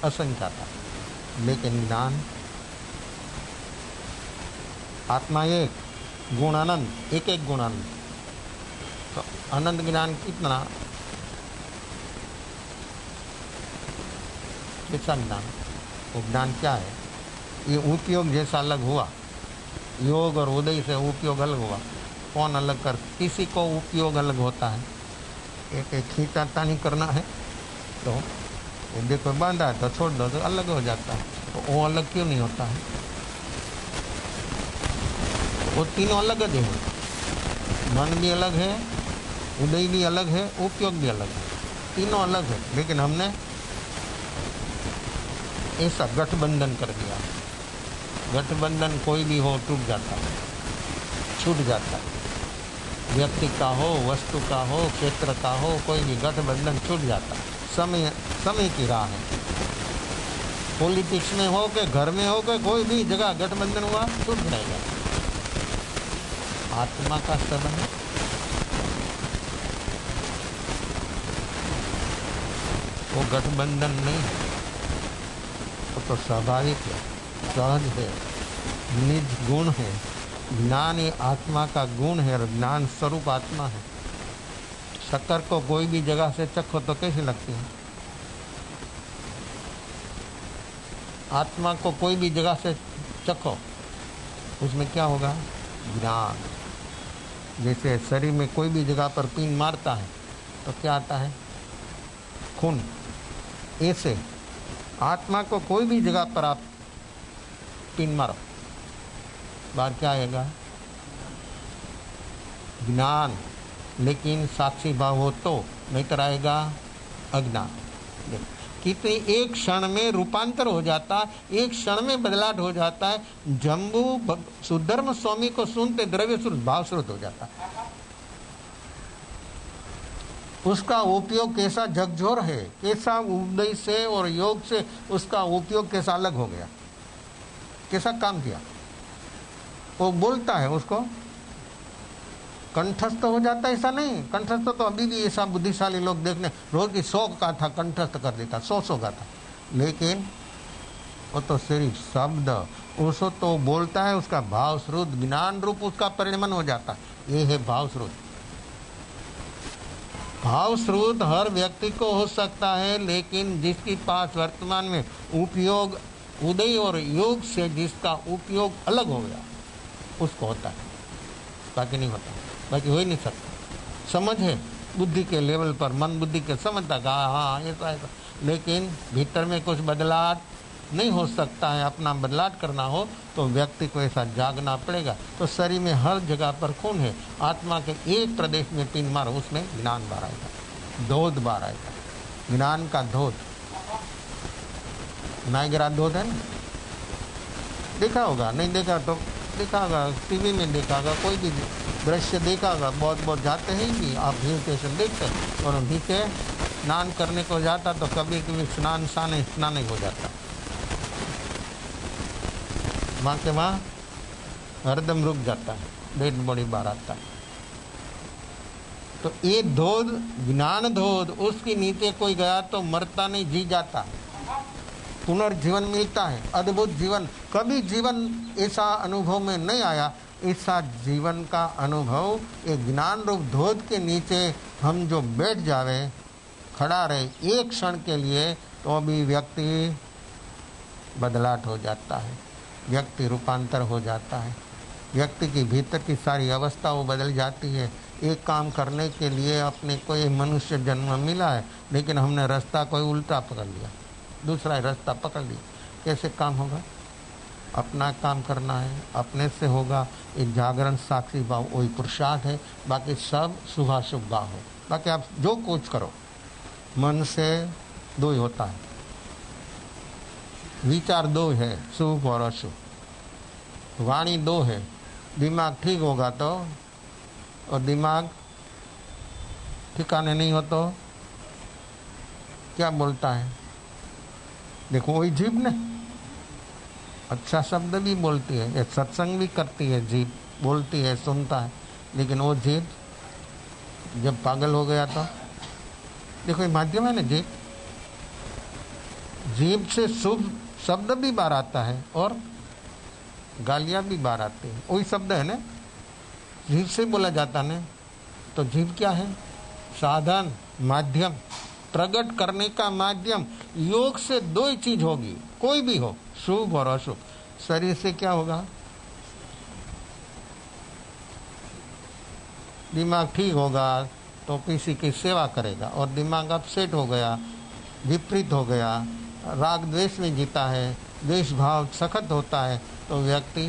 असंख्याता। लेकिन ज्ञान, आत्मा एक, गुण अनंत, एक एक गुण अनंत। तो अनंत ज्ञान कितना? कैसा ज्ञान? वो ज्ञान क्या है? ये उपयोग जैसा अलग हुआ, योग और उदय से उपयोग अलग हुआ। कौन अलग कर? किसी को उपयोग अलग होता है, एक एक खींचाता नहीं करना है तो देखो बांधा है तो छोड़ दो तो अलग हो जाता है। तो वो अलग क्यों नहीं होता है? वो तीनों अलग है। मन भी अलग है, उदय भी अलग है, उपयोग भी अलग है, तीनों अलग है। लेकिन हमने ऐसा गठबंधन कर दिया। गठबंधन कोई भी हो टूट जाता है, छूट जाता है। व्यक्ति का हो, वस्तु का हो, क्षेत्र का हो, कोई भी गठबंधन छूट जाता है। समय की राह है। पॉलिटिक्स में हो के घर में हो के कोई भी जगह गठबंधन हुआ छूट जाएगा। आत्मा का संबंध वो गठबंधन नहीं है, वो तो स्वाभाविक है, सहज है, निज गुण है। ज्ञान ये आत्मा का गुण है और ज्ञान स्वरूप आत्मा है। शक्कर को कोई भी जगह से चखो तो कैसी लगती है? आत्मा को कोई भी जगह से चखो, उसमें क्या होगा? ज्ञान। जैसे शरीर में कोई भी जगह पर पिन मारता है तो क्या आता है? खून। ऐसे आत्मा को कोई भी जगह पर आप पिन मारो, बाहर क्या आएगा? ज्ञान। लेकिन साक्षी भाव हो तो, नहीं तो आएगा अज्ञान। कितनी एक क्षण में रूपांतर हो जाता है, एक क्षण में बदलाव हो जाता है। जम्बू सुधर्म स्वामी को सुनते द्रव्य स्रोत भाव स्रोत हो जाता है। उसका उपयोग कैसा झकझोर है, कैसा उदय से और योग से उसका उपयोग कैसा अलग हो गया, कैसा काम किया। वो बोलता है, उसको कंठस्थ हो जाता है, ऐसा नहीं। कंठस्थ तो अभी भी ऐसा बुद्धिशाली लोग देखने, रोज की 100 गाथा कंठस्थ कर देता, 100 गाथा, लेकिन वो तो सिर्फ शब्द, उसको तो बोलता है, उसका भाव स्रोत ज्ञान रूप उसका परिणमन हो जाता है। ये है भाव स्रोत। भाव स्रोत हर व्यक्ति को हो सकता है, लेकिन जिसके पास वर्तमान में उपयोग उदय और योग से जिसका उपयोग अलग हो गया उसको होता है, बाकी नहीं होता, बाकी हो ही नहीं सकता। समझ है बुद्धि के लेवल पर, मन बुद्धि के समझता कहा हाँ ऐसा ऐसा, लेकिन भीतर में कुछ बदलाव नहीं हो सकता है। अपना बदलाव करना हो तो व्यक्ति को ऐसा जागना पड़ेगा। तो शरीर में हर जगह पर खून है, आत्मा के एक प्रदेश में 3 बार उसमें ज्ञान बार आएगा, धोध बार आएगा, ज्ञान का धोध। नायगरा धोध है ना, देखा होगा, नहीं देखा तो देखा होगा, टीवी में देखा होगा, कोई भी दृश्य देखा होगा। बहुत बहुत जाते हैं कि आप हिल स्टेशन देखते हैं, और नीचे स्नान करने को जाता तो कभी कभी स्नान ही हो जाता, वहाँ के वहाँ हरदम रुक जाता है, डेड बॉडी बाहर आता है। तो ये धोध ज्ञान धोध, उसके नीचे कोई गया तो मरता नहीं, जी जाता, पुनर्जीवन मिलता है, अद्भुत जीवन। कभी जीवन ऐसा अनुभव में नहीं आया, ऐसा जीवन का अनुभव एक ज्ञान रूप धोध के नीचे हम जो बैठ जावे, खड़ा रहे एक क्षण के लिए, तो भी व्यक्ति बदलाव हो जाता है, व्यक्ति रूपांतर हो जाता है, व्यक्ति की भीतर की सारी अवस्था वो बदल जाती है। एक काम करने के लिए अपने कोई मनुष्य जन्म मिला है, लेकिन हमने रास्ता कोई उल्टा पकड़ लिया, दूसरा रास्ता पकड़ लिया, कैसे काम होगा? अपना काम करना है, अपने से होगा। एक जागरण साक्षी भाव वही पुरुषार्थ है, बाकी सब शुभाशुभ भाव है। बाकी आप जो कुछ करो, मन से 2 ही होता है, विचार 2 है, शुभ और अशुभ, वाणी 2 है। दिमाग ठीक होगा तो, और दिमाग ठिकाने नहीं हो तो क्या बोलता है? देखो वही जीभ ने अच्छा शब्द भी बोलती है, ये सत्संग भी करती है, जीभ बोलती है, सुनता है, लेकिन वो जीभ जब पागल हो गया तो देखो ये माध्यम है ना, जीभ से शुभ शब्द भी बाहर आता है और गालियाँ भी बाहर आती है, वही शब्द है ना, जीभ से बोला जाता है। तो जीभ क्या है? साधन, माध्यम, प्रकट करने का माध्यम। योग से 2 ही चीज होगी, कोई भी हो, शुभ और अशुभ। शरीर से क्या होगा? दिमाग ठीक होगा तो किसी की सेवा करेगा, और दिमाग अपसेट हो गया, विपरीत हो गया, राग द्वेष में जीता है, द्वेष भाव सख्त होता है, तो व्यक्ति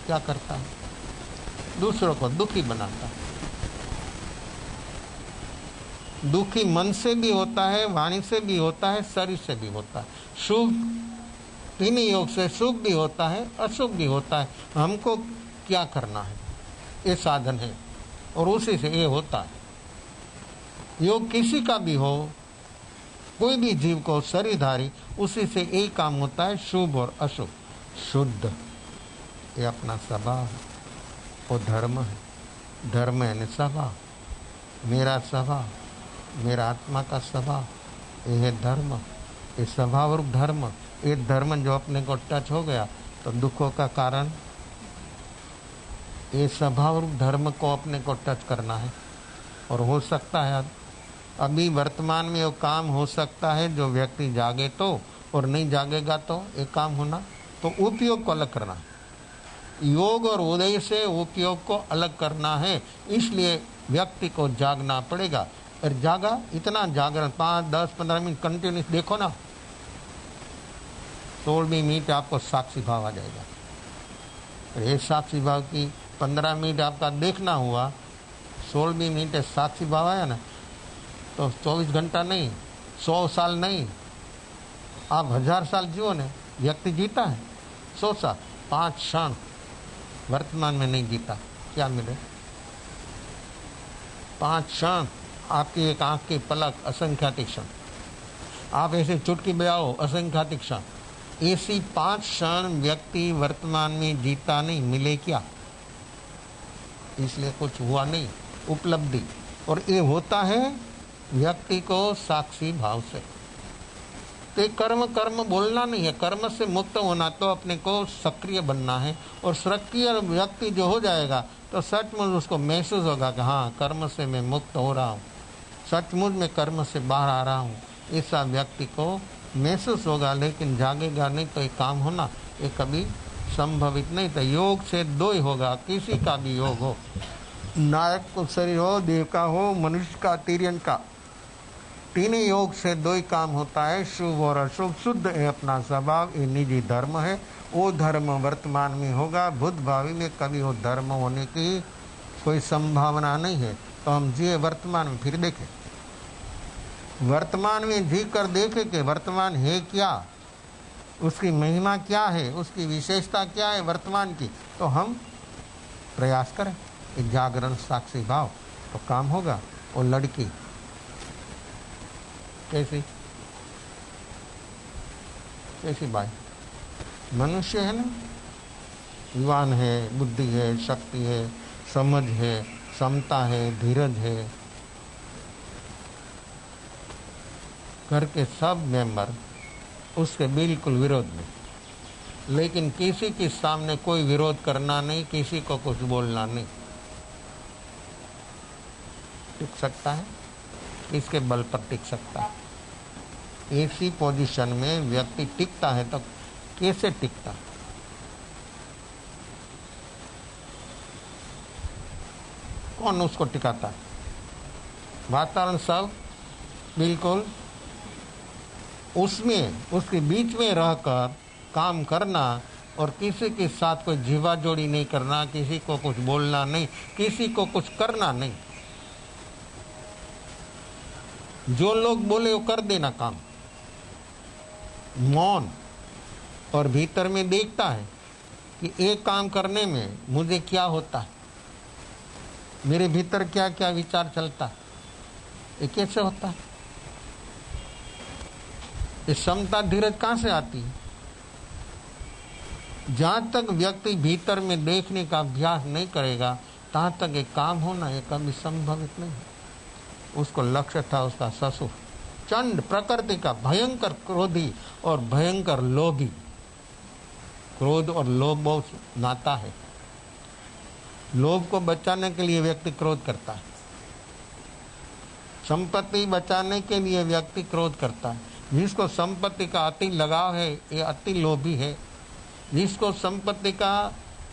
क्या करता है? दूसरों को दुखी बनाता है। दुखी मन से भी होता है, वाणी से भी होता है, शरीर से भी होता है। शुभ 3 योग से शुभ भी होता है, अशुभ भी होता है। हमको क्या करना है? ये साधन है और उसी से ये होता है। योग किसी का भी हो, कोई भी जीव को शरीरधारी, उसी से एक काम होता है, शुभ और अशुभ। शुद्ध ये अपना स्वभाव है, वो धर्म है। धर्म है स्वभाव, मेरा स्वभाव, मेरा आत्मा का स्वभाव, ये है धर्म। ये स्वभाव रूप धर्म, ये धर्म जो अपने को टच हो गया तो दुखों का कारण, ये स्वभाव रूप धर्म को अपने को टच करना है। और हो सकता है अभी वर्तमान में वो काम हो सकता है जो व्यक्ति जागे तो, और नहीं जागेगा तो एक काम होना। तो उपयोग को अलग करना, योग और उदय से उपयोग को अलग करना है। इसलिए व्यक्ति को जागना पड़ेगा। और जागा, इतना जागरण 5, 10, 15 मिनट कंटिन्यूस देखो ना, 16वीं मिनट आपको साक्षी भाव आ जाएगा। और ये साक्षी भाव की 15 मिनट आपका देखना हुआ, 16वीं मिनट साक्षी भाव आया ना, तो 24 घंटा नहीं, 100 साल नहीं, आप 1000 साल जियो ने, व्यक्ति जीता है 100 साल, 5 क्षण वर्तमान में नहीं जीता, क्या मिले? 5 क्षण, आपकी एक आंख की पलक, असंख्यात क्षण, आप ऐसे चुटकी बजाओ, असंख्यात क्षण। ऐसी 5 क्षण व्यक्ति वर्तमान में जीता नहीं, मिले क्या? इसलिए कुछ हुआ नहीं, उपलब्धि। और ये होता है व्यक्ति को साक्षी भाव से। तो कर्म कर्म बोलना नहीं है, कर्म से मुक्त होना तो अपने को सक्रिय बनना है। और सक्रिय व्यक्ति जो हो जाएगा तो सचमुच उसको महसूस होगा कि हाँ, कर्म से मैं मुक्त हो रहा हूँ, सचमुच में कर्म से बाहर आ रहा हूँ, ऐसा व्यक्ति को महसूस होगा। लेकिन जागेगा नहीं तो ये काम होना ये कभी संभवित नहीं। तो योग से 2 ही होगा, किसी का भी योग हो, नायक को शरीर हो, देव का हो, मनुष्य का, तिर्यन का, 3 ही योग से 2 ही काम होता है, शुभ और अशुभ। शुद्ध है अपना स्वभाव, ये निजी धर्म है, वो धर्म वर्तमान में होगा, भूत भावी में कभी वो धर्म होने की कोई संभावना नहीं है। तो हम जिए वर्तमान में, फिर देखें वर्तमान में, जी कर देखे कि वर्तमान है क्या, उसकी महिमा क्या है, उसकी विशेषता क्या है वर्तमान की। तो हम प्रयास करें कि जागरण साक्षी भाव, तो काम होगा। वो लड़की कैसी कैसी भाई, मनुष्य है ना, युवान है, बुद्धि है, शक्ति है, समझ है, क्षमता है, धीरज है, घर के सब मेंबर उसके बिल्कुल विरोध में। लेकिन किसी के सामने कोई विरोध करना नहीं, किसी को कुछ बोलना नहीं। टिक सकता है, इसके बल पर टिक सकता है। ऐसी पोजीशन में व्यक्ति टिकता है तो कैसे टिकता? कौन उसको टिकाता है? वातावरण सब बिल्कुल उसमें, उसके बीच में रहकर काम करना, और किसी के साथ कोई जीवा जोड़ी नहीं करना, किसी को कुछ बोलना नहीं, किसी को कुछ करना नहीं। जो लोग बोले वो कर देना काम, मौन, और भीतर में देखता है कि एक काम करने में मुझे क्या होता है, मेरे भीतर क्या क्या विचार चलता है, ये कैसे होता है। ये क्षमता धीरज कहाँ से आती है? जहाँ तक व्यक्ति भीतर में देखने का अभ्यास नहीं करेगा तहाँ तक ये काम होना ये कभी संभवित नहीं है। उसको लक्ष्य था उसका ससुर चंड, प्रकृति का भयंकर क्रोधी और भयंकर लोभी। क्रोध और लोभ बहुत नाता है। लोभ को बचाने के लिए व्यक्ति क्रोध करता है, संपत्ति बचाने के लिए व्यक्ति क्रोध करता है। जिसको संपत्ति का अति लगाव है ये अति लोभी है। जिसको संपत्ति का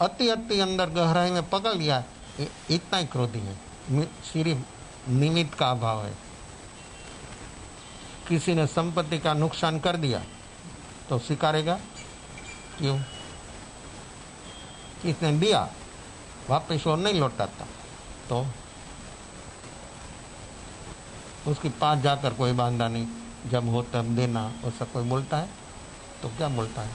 अति अंदर गहराई में पकड़ लिया ये इतना ही क्रोधी है। सिर्फ निमित्त का अभाव है। किसी ने संपत्ति का नुकसान कर दिया तो स्वीकारेगा क्यों? किसने दिया वापस और नहीं लौटाता तो उसके पास जाकर कोई बांधा नहीं, जब हो तब देना, ऐसा कोई बोलता है तो क्या बोलता है?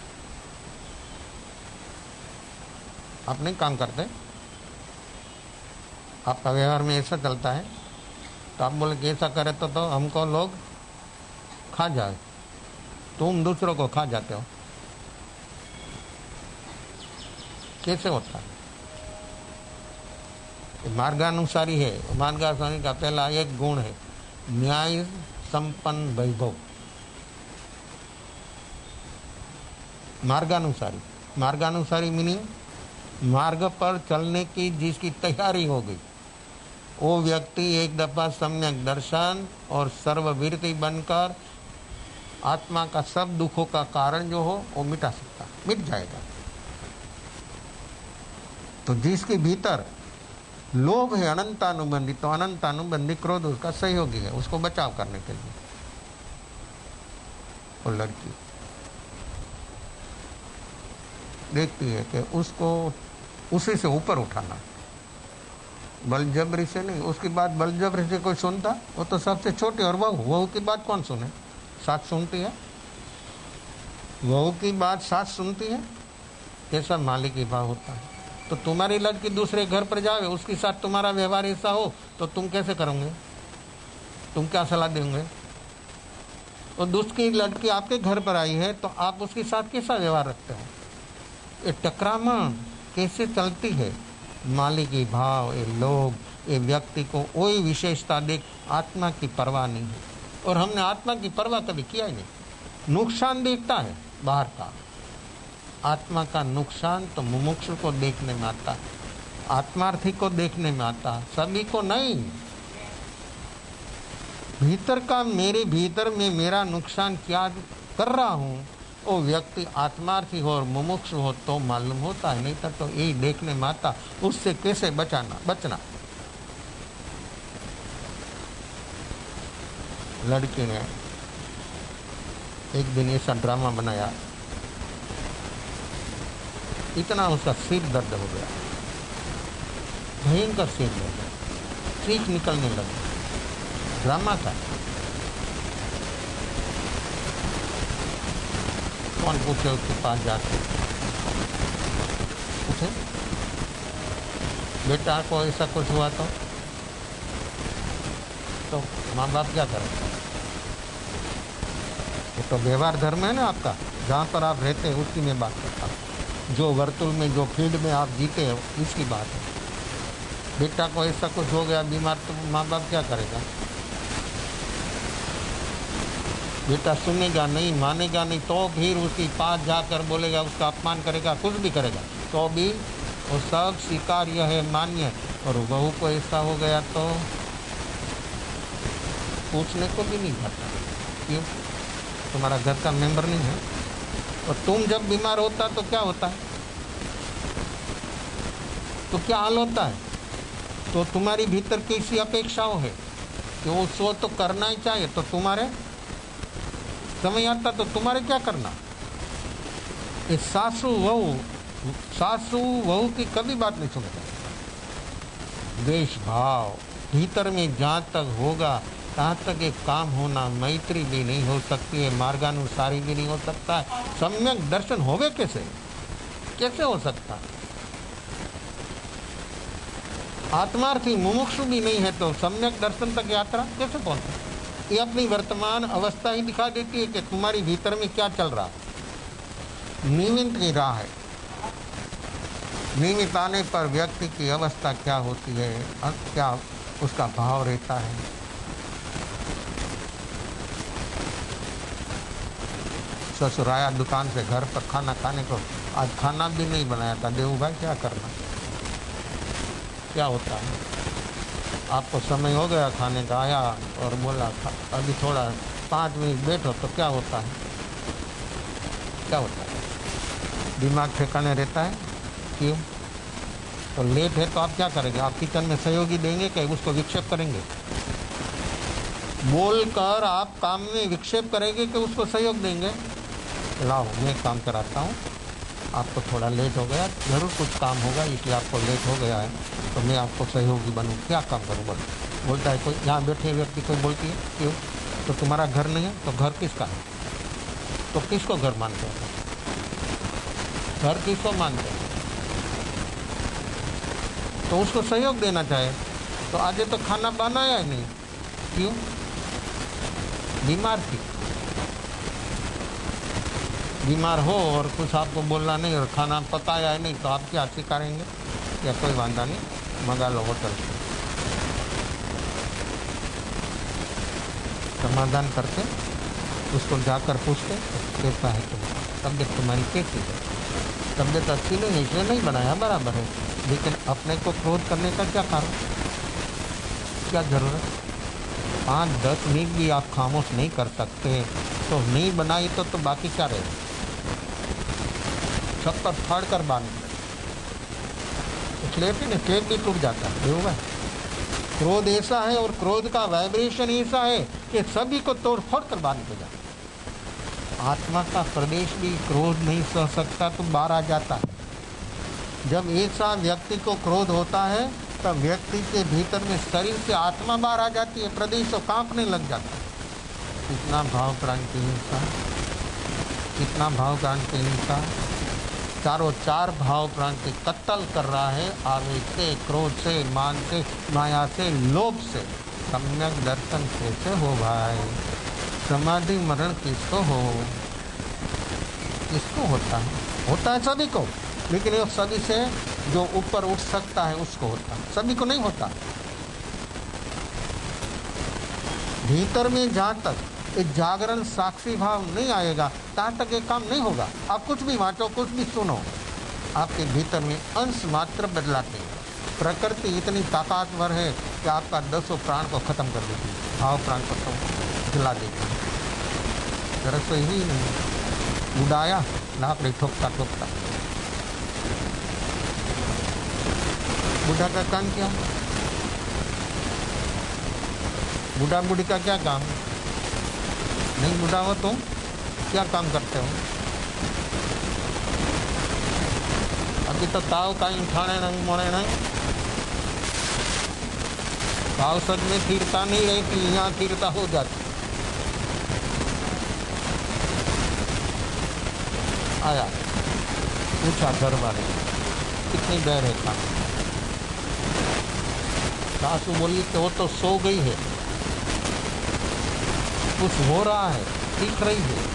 आप नहीं काम करते, आपका व्यवहार में ऐसा चलता है तो आप बोले कि ऐसा करे तो हमको लोग खा जाए, तुम दूसरों को खा जाते हो। कैसे होता है? मार्गानुसारी है। मार्गानुसारी का पहला एक गुण है न्याय संपन्न वैभव। मार्गानुसारी, मार्गानुसारी मीनिंग मार्ग पर चलने की जिसकी तैयारी हो गई, वो व्यक्ति एक दफा सम्यक दर्शन और सर्ववीरति बनकर आत्मा का सब दुखों का कारण जो हो वो मिटा सकता, मिट जाएगा। तो जिसके भीतर लोभ है अनंतानुबंधी, तो अनंतानुबंधी क्रोध उसका सहयोगी है उसको बचाव करने के लिए। वो लड़की देखती है कि उसको उसी से ऊपर उठाना, बलजबरी से नहीं। उसकी बात बलजबरी से कोई सुनता? वो तो सबसे छोटी, और वह की बात कौन सुने? साथ सुनती है। बहू की बात सास सुनती है, कैसा मालिक की भाव होता है। तो तुम्हारी लड़की दूसरे घर पर जावे, उसके साथ तुम्हारा व्यवहार ऐसा हो तो तुम कैसे करोगे? तुम क्या सलाह देंगे? और दूसरी लड़की आपके घर पर आई है तो आप उसके साथ कैसा व्यवहार रखते हो? ये टकरामण कैसे चलती है? मालिक की भाव, ये लोग, ये व्यक्ति को कोई विशेषता देख आत्मा की परवाह नहीं है। और हमने आत्मा की परवाह कभी किया ही नहीं। नुकसान देखता है बाहर का, आत्मा का नुकसान तो मुमुक्षु को देखने में आता, आत्मार्थी को देखने में आता, सभी को नहीं। भीतर का, मेरे भीतर में मेरा नुकसान क्या कर रहा हूँ, वो व्यक्ति आत्मार्थी हो और मुमुक्षु हो तो मालूम होता है, नहीं तो यही देखने में आता। उससे कैसे बचना। लड़की ने एक दिन ऐसा ड्रामा बनाया, इतना उसका सिर दर्द हो गया, भयंकर सिर दर्द, चीख निकलने लगी। ड्रामा था। कौन पूछे उसके पास जाके? पूछे बेटा को ऐसा कुछ हुआ तो माँ बाप क्या करें? वो तो व्यवहार धर्म है ना आपका, जहाँ पर आप रहते हैं उसकी मैं बात करता हूँ। जो वर्तुल में, जो फील्ड में आप जीते हो, इसकी बात है। बेटा को ऐसा कुछ हो गया बीमार, तो माँ बाप क्या करेगा? बेटा सुनेगा नहीं, मानेगा नहीं, तो फिर उसके पास जाकर बोलेगा, उसका अपमान करेगा, कुछ भी करेगा, तो भी वो सब स्वीकार्य है, मान्य है। और बहू को ऐसा हो गया तो पूछने को भी नहीं जाता। क्यों? तुम्हारा घर का मेंबर नहीं है। और तुम जब बीमार होता तो क्या होता है? तो क्या हाल होता है? तो तुम्हारी भीतर कैसी अपेक्षाओं है कि वो सो तो करना ही चाहिए, तो तुम्हारे समय आता तो तुम्हारे क्या करना? ये सासू वहू की कभी बात नहीं सुनते। द्वेष भाव भीतर में जहाँ तक होगा तहाँ तक एक काम होना, मैत्री भी नहीं हो सकती है, मार्गानुसारी भी नहीं हो सकता है, सम्यक दर्शन होवे कैसे हो सकता है? आत्मार्थी मुमुक्षु भी नहीं है तो सम्यक दर्शन तक यात्रा कैसे पहुंचे? ये अपनी वर्तमान अवस्था ही दिखा देती है कि तुम्हारी भीतर में क्या चल रहा है। निमित्त की राह है। निमित्त आने पर व्यक्ति की अवस्था क्या होती है, क्या उसका भाव रहता है। ससुर आया दुकान से घर पर खाना खाने को, आज खाना भी नहीं बनाया था। देव भाई क्या करना? क्या होता है? आपको समय हो गया खाने का, आया और बोला अभी थोड़ा 5 मिनट बैठो, तो क्या होता है? क्या होता है? दिमाग ठिकाने रहता है। क्यों? तो लेट है तो आप क्या करेंगे? आप किचन में सहयोगी देंगे कि उसको विक्षेप करेंगे? बोलकर आप काम में विक्षेप करेंगे कि उसको सहयोग देंगे? लाओ मैं काम कराता हूँ, आपको थोड़ा लेट हो गया, ज़रूर कुछ काम होगा इसलिए आपको लेट हो गया है, तो मैं आपको सहयोगी बनूँ, क्या काम करूँ? बोलता है कोई, यहाँ बैठे व्यक्ति कोई बोलती है। क्यों? तो तुम्हारा घर नहीं है तो घर किसका है? तो किसको घर मानते हो? घर किसको मानते हो? तो उसको सहयोग देना चाहे तो आज तो खाना बनाया ही नहीं। क्यों? बीमार थी। बीमार हो और कुछ आपको बोलना नहीं और खाना पकाया है नहीं, तो आप क्या स्वीकारेंगे? या कोई वादा नहीं, मंगा लो होटल से। समाधान करते, उसको जाकर पूछते कैसा है तुम्हारा, तबीयत तुम्हारी कैसी है? तबीयत अच्छी नहीं है इसलिए नहीं बनाया, बराबर है, लेकिन अपने को क्रोध करने का क्या कारण, क्या जरूरत? 5-10 मिनट भी आप खामोश नहीं कर सकते तो नहीं बनाई तो बाकी क्या रहेगा? छप्पर फाड़ कर बांध स्लेट ही स्लेट भी टूट जाता है। देखो भाई, क्रोध ऐसा है और क्रोध का वाइब्रेशन ऐसा है कि सभी को तोड़ फोड़ कर बांध के जाता। आत्मा का प्रदेश भी क्रोध नहीं सह सकता तो बाहर आ जाता है। जब ऐसा व्यक्ति को क्रोध होता है तब व्यक्ति के भीतर में शरीर से आत्मा बाहर आ जाती है, प्रदेश तो कांपने लग जाता है। इतना भाव क्रांति हिंसा कितना भाव प्राण के हिंसा, चारों चार भाव प्राण के कत्ल कर रहा है, आवेग से, क्रोध से, मान से, माया से, लोभ से। सम्यक दर्शन कैसे हो भाई? समाधि मरण किसको हो? किसको होता है? होता है सभी को, लेकिन ये सभी से जो ऊपर उठ सकता है उसको होता है, सभी को नहीं होता। भीतर में जहाँ तक एक जागरण साक्षी भाव नहीं आएगा तहाँ तक ये काम नहीं होगा। आप कुछ भी बांटो, कुछ भी सुनो, आपके भीतर में अंश मात्र बदलाते हैं। प्रकृति इतनी ताकतवर है कि आपका 10 प्राण को खत्म कर देती है, भाव प्राण को तो जला देती है। जरा तो ही नहीं उड़ाया लाकड़ी ठोकता ठोकता। बूढ़ा का काम क्या? बूढ़ा बूढ़ी का क्या काम? नहीं बूढ़ा हो तुम क्या काम करते हो? अभी तो ताव कहीं ठाणे नहीं मोड़े नहीं, ताव सच में तीरता नहीं रहती, यहाँ तीरता हो जाती। आया पूछा घर वाले कितनी देर है खाना? सासू बोली कि वो तो सो गई है, कुछ हो रहा है, सीख रही है।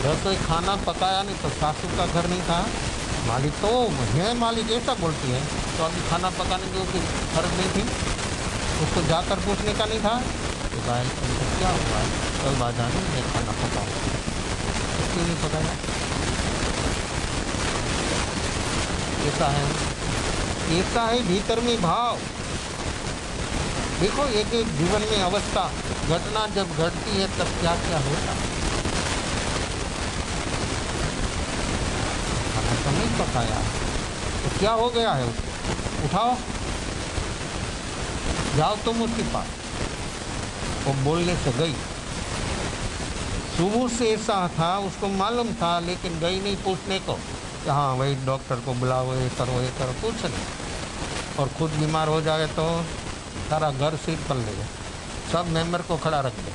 रसोई खाना पकाया नहीं तो सासू का घर नहीं था। मालिक तो है, मालिक ऐसा बोलती है तो अभी खाना पकाने की कोई फर्क नहीं थी, उसको जाकर पूछने का नहीं था कि भाई तुमको क्या हुआ है, कल बाजार में मैं खाना पकाऊँ, क्यों नहीं पकाया? ऐसा है, ऐसा है भीतर में भाव। देखो एक एक जीवन में अवस्था, घटना जब घटती है तब क्या क्या होता है। खाना तो नहीं पकाया तो क्या हो गया है? उसको उठाओ, जाओ तुम उसके पास। वो बोलने से गई, सुबह से ऐसा था, उसको मालूम था, लेकिन गई नहीं पूछने को कि हाँ वही डॉक्टर को बुलाओ, ये करो, कुछ नहीं। और खुद बीमार हो जाए तो सारा घर सीट पर ले गए, सब मेंबर को खड़ा रख दे,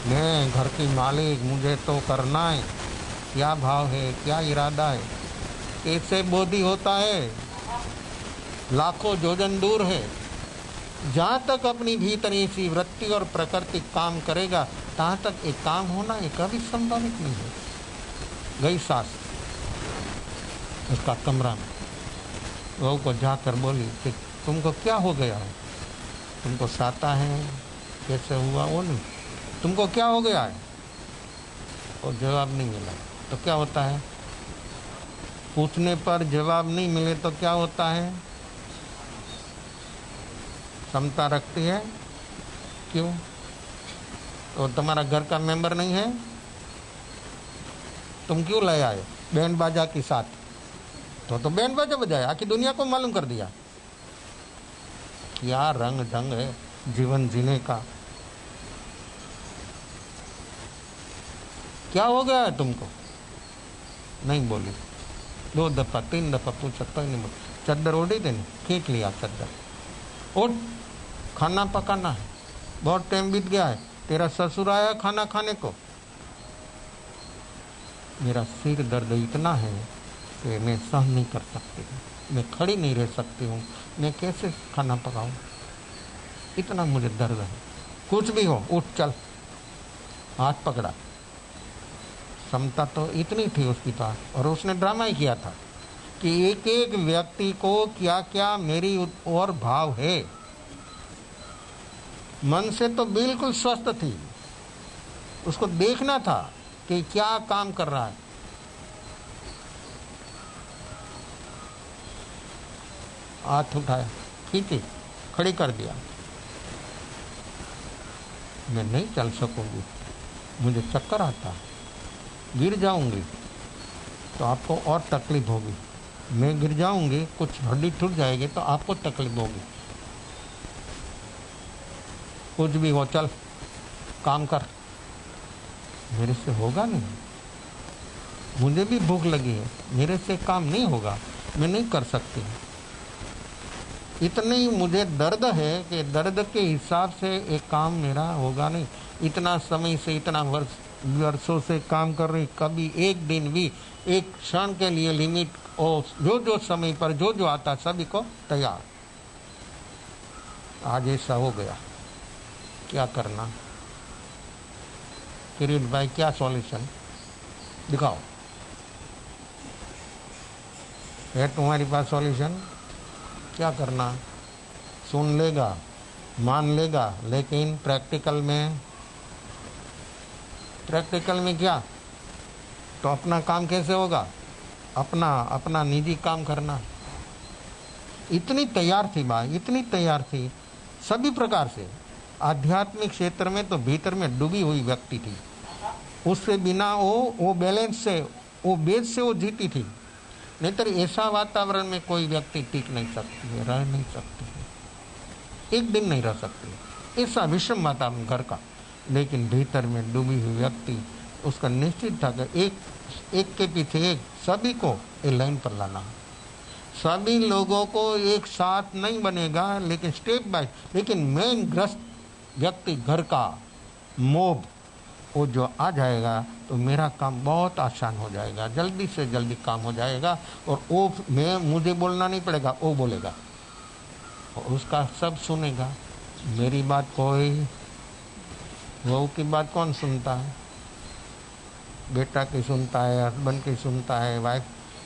मैं घर की मालिक, मुझे तो करना है। क्या भाव है, क्या इरादा है? कैसे बोधि होता है? लाखों योजन दूर है। जहाँ तक अपनी भीतरी सी वृत्ति और प्रकृति काम करेगा तहाँ तक एक काम होना ये कभी संभावित नहीं है। गई सास उसका कमरा में, बहू को जाकर बोली कि तुमको क्या हो गया है? तुमको साता है, कैसे हुआ वो नहीं, तुमको क्या हो गया है? और जवाब नहीं मिला तो क्या होता है? पूछने पर जवाब नहीं मिले तो क्या होता है? क्षमता रखती है। क्यों? तो तुम्हारा घर का मेंबर नहीं है, तुम क्यों ले आए बैंड बाजा के साथ? तो बैंड बाजा बजाया, आखिर दुनिया को मालूम कर दिया। क्या रंग ढंग है जीवन जीने का। क्या हो गया है तुमको? नहीं बोली, 2 दफा 3 दफा पूछा तो नहीं बोली। चद्दर ओढ़ी थी, खींच लिया चद्दर। उठ, खाना पकाना है, बहुत टाइम बीत गया है, तेरा ससुर आया खाना खाने को। मेरा सिर दर्द इतना है कि मैं सहन नहीं कर सकती हूँ, मैं खड़ी नहीं रह सकती हूँ, मैं कैसे खाना पकाऊँ, इतना मुझे दर्द है। कुछ भी हो, उठ चल। हाथ पकड़ा। क्षमता तो इतनी थी उसकी पास, और उसने ड्रामा ही किया था कि एक एक व्यक्ति को क्या क्या मेरी और भाव है। मन से तो बिल्कुल स्वस्थ थी, उसको देखना था कि क्या काम कर रहा है। हाथ उठाया, खींची, खड़ी कर दिया। मैं नहीं चल सकूंगी, मुझे चक्कर आता है, गिर जाऊंगी तो आपको और तकलीफ होगी। मैं गिर जाऊंगी, कुछ हड्डी टूट जाएगी तो आपको तकलीफ होगी। कुछ भी हो, चल काम कर। मेरे से होगा नहीं, मुझे भी भूख लगी है, मेरे से काम नहीं होगा, मैं नहीं कर सकती। इतनी मुझे दर्द है कि दर्द के हिसाब से एक काम मेरा होगा नहीं। इतना समय से, इतना वर्ष वर्षों से काम कर रही, कभी एक दिन भी एक क्षण के लिए लिमिट और जो जो समय पर जो जो आता सभी को तैयार। आज ऐसा हो गया, क्या करना? किरीट भाई क्या सॉल्यूशन दिखाओ, है तुम्हारे पास सॉल्यूशन? क्या करना? सुन लेगा, मान लेगा, लेकिन प्रैक्टिकल में क्या? तो अपना काम कैसे होगा? अपना निजी काम करना। इतनी तैयार थी माँ, इतनी तैयार थी सभी प्रकार से। आध्यात्मिक क्षेत्र में तो भीतर में डूबी हुई व्यक्ति थी, उससे बिना वो बैलेंस से, वो बेस से वो जीती थी। नहीं तो ऐसा वातावरण में कोई व्यक्ति टिक नहीं सकती है, रह नहीं सकती है, एक दिन नहीं रह सकती। ऐसा विषम वातावरण घर का, लेकिन भीतर में डूबी हुई व्यक्ति, उसका निश्चित था कि एक के पीछे एक सभी को एक लाइन पर लाना। सभी लोगों को एक साथ नहीं बनेगा, लेकिन स्टेप बाय, लेकिन मेन ग्रस्त व्यक्ति घर का मोब वो जो आ जाएगा तो मेरा काम बहुत आसान हो जाएगा, जल्दी से जल्दी काम हो जाएगा। और वो मुझे बोलना नहीं पड़ेगा, वो बोलेगा, उसका सब सुनेगा। मेरी बात कोई, बहू की बात कौन सुनता है? बेटा की सुनता है, हस्बैंड की सुनता है, वाइफ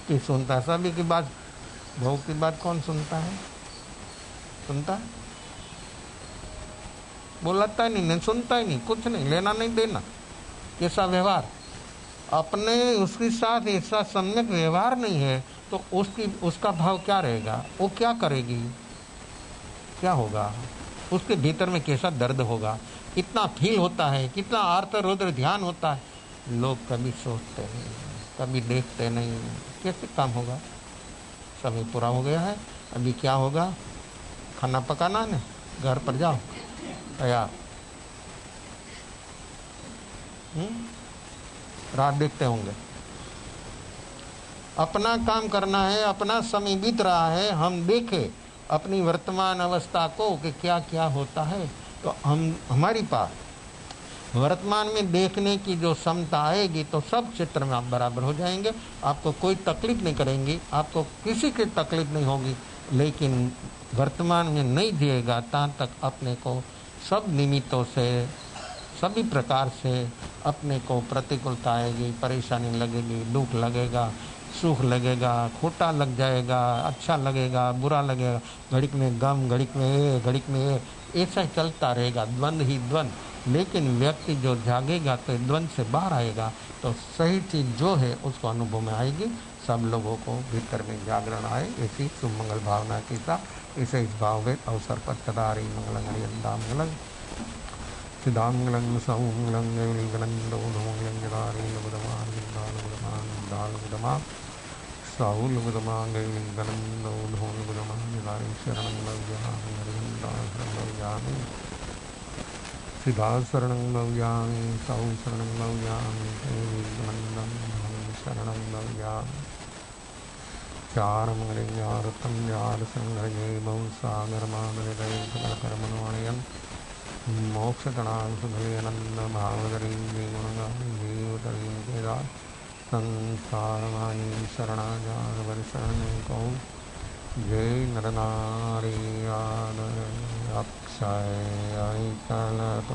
की सुनता है, सभी की बात। बहू की बात कौन सुनता है? सुनता है? बोलता ही नहीं, सुनता ही नहीं, कुछ नहीं, लेना नहीं देना। कैसा व्यवहार? अपने उसके साथ ऐसा सम्यक व्यवहार नहीं है तो उसका भाव क्या रहेगा? वो क्या करेगी? क्या होगा? उसके भीतर में कैसा दर्द होगा? कितना फील होता है, कितना आर्त रुद्र ध्यान होता है, लोग कभी सोचते नहीं, कभी देखते नहीं। कैसे काम होगा? समय पूरा हो गया है, अभी क्या होगा? खाना पकाना है, घर पर जाओ तैयार, रात देखते होंगे। अपना काम करना है, अपना समय बीत रहा है, हम देखें अपनी वर्तमान अवस्था को कि क्या क्या होता है। तो हमारी पास वर्तमान में देखने की जो क्षमता आएगी तो सब क्षेत्र में आप बराबर हो जाएंगे। आपको कोई तकलीफ नहीं करेंगी, आपको किसी की तकलीफ नहीं होगी। लेकिन वर्तमान में नहीं जिएगा तहाँ तक अपने को सब निमित्तों से, सभी प्रकार से अपने को प्रतिकूलता आएगी, परेशानी लगेगी, दुख लगेगा, सुख लगेगा, खोटा लग जाएगा, अच्छा लगेगा, बुरा लगेगा, घड़िक में गम, घड़िक में ये, घड़िक में ये, ऐसा चलता रहेगा, द्वंद्व ही द्वंद्व। लेकिन व्यक्ति जो जागेगा तो द्वंद्व से बाहर आएगा, तो सही चीज़ जो है उसको अनुभव में आएगी। सब लोगों को भीतर में जागरण आए, ऐसी सुमंगल भावना के साथ इसे इस भाव में अवसर पर सदारी मंगलंग हरियंदामंगलंग सिद्धांगलंग सौंगलंग गलंदो धमंगलंग जदारी लबदमान दान दाल गुदमान साहुल गुदमान गलंदो धोन गुदमान जदारी शरणं लव्यामि हरियंदा शरणं लव्यामि सिद्धा शरणं लव्यामि साहु शरणं लव्यामि गलंदं शरणं लव्यामि चारमंगलिंगारतं यार संग्रहे बहुसागरमानहृदये सकलकर्मणोऽणयन् मोक्षगणान् सुधीनन्द भावदरीं गुणगान् जीवतरीं वेदात् संसारमायी शरणाजारवरिशरणं कौ जय नरनारी अक्षय कल्प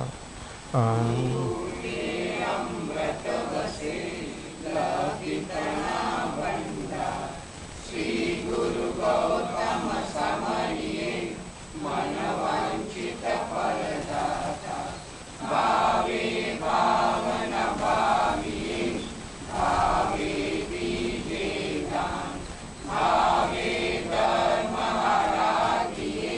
श्री गुरु गौतम समरिये मनवांचित फलदाता भावे भावन भाविये भावे दीजे दान भावे धर्म आराधिये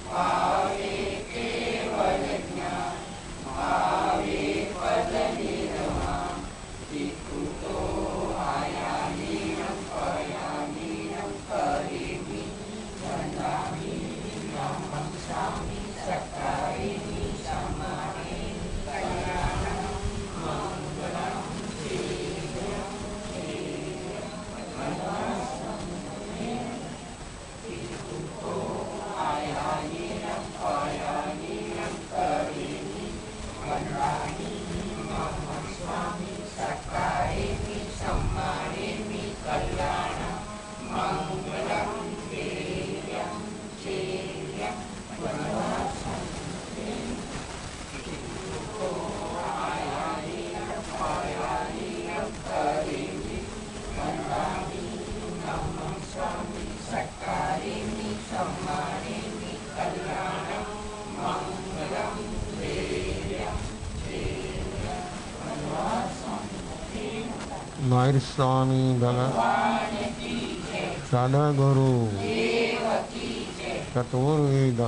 भावे केवल ज्ञान भावे पद निर्वाण विकुतो आयामीनं पयामीनं परिधि माहिर स्वामी भगवान सदगुरु चतुर्वेद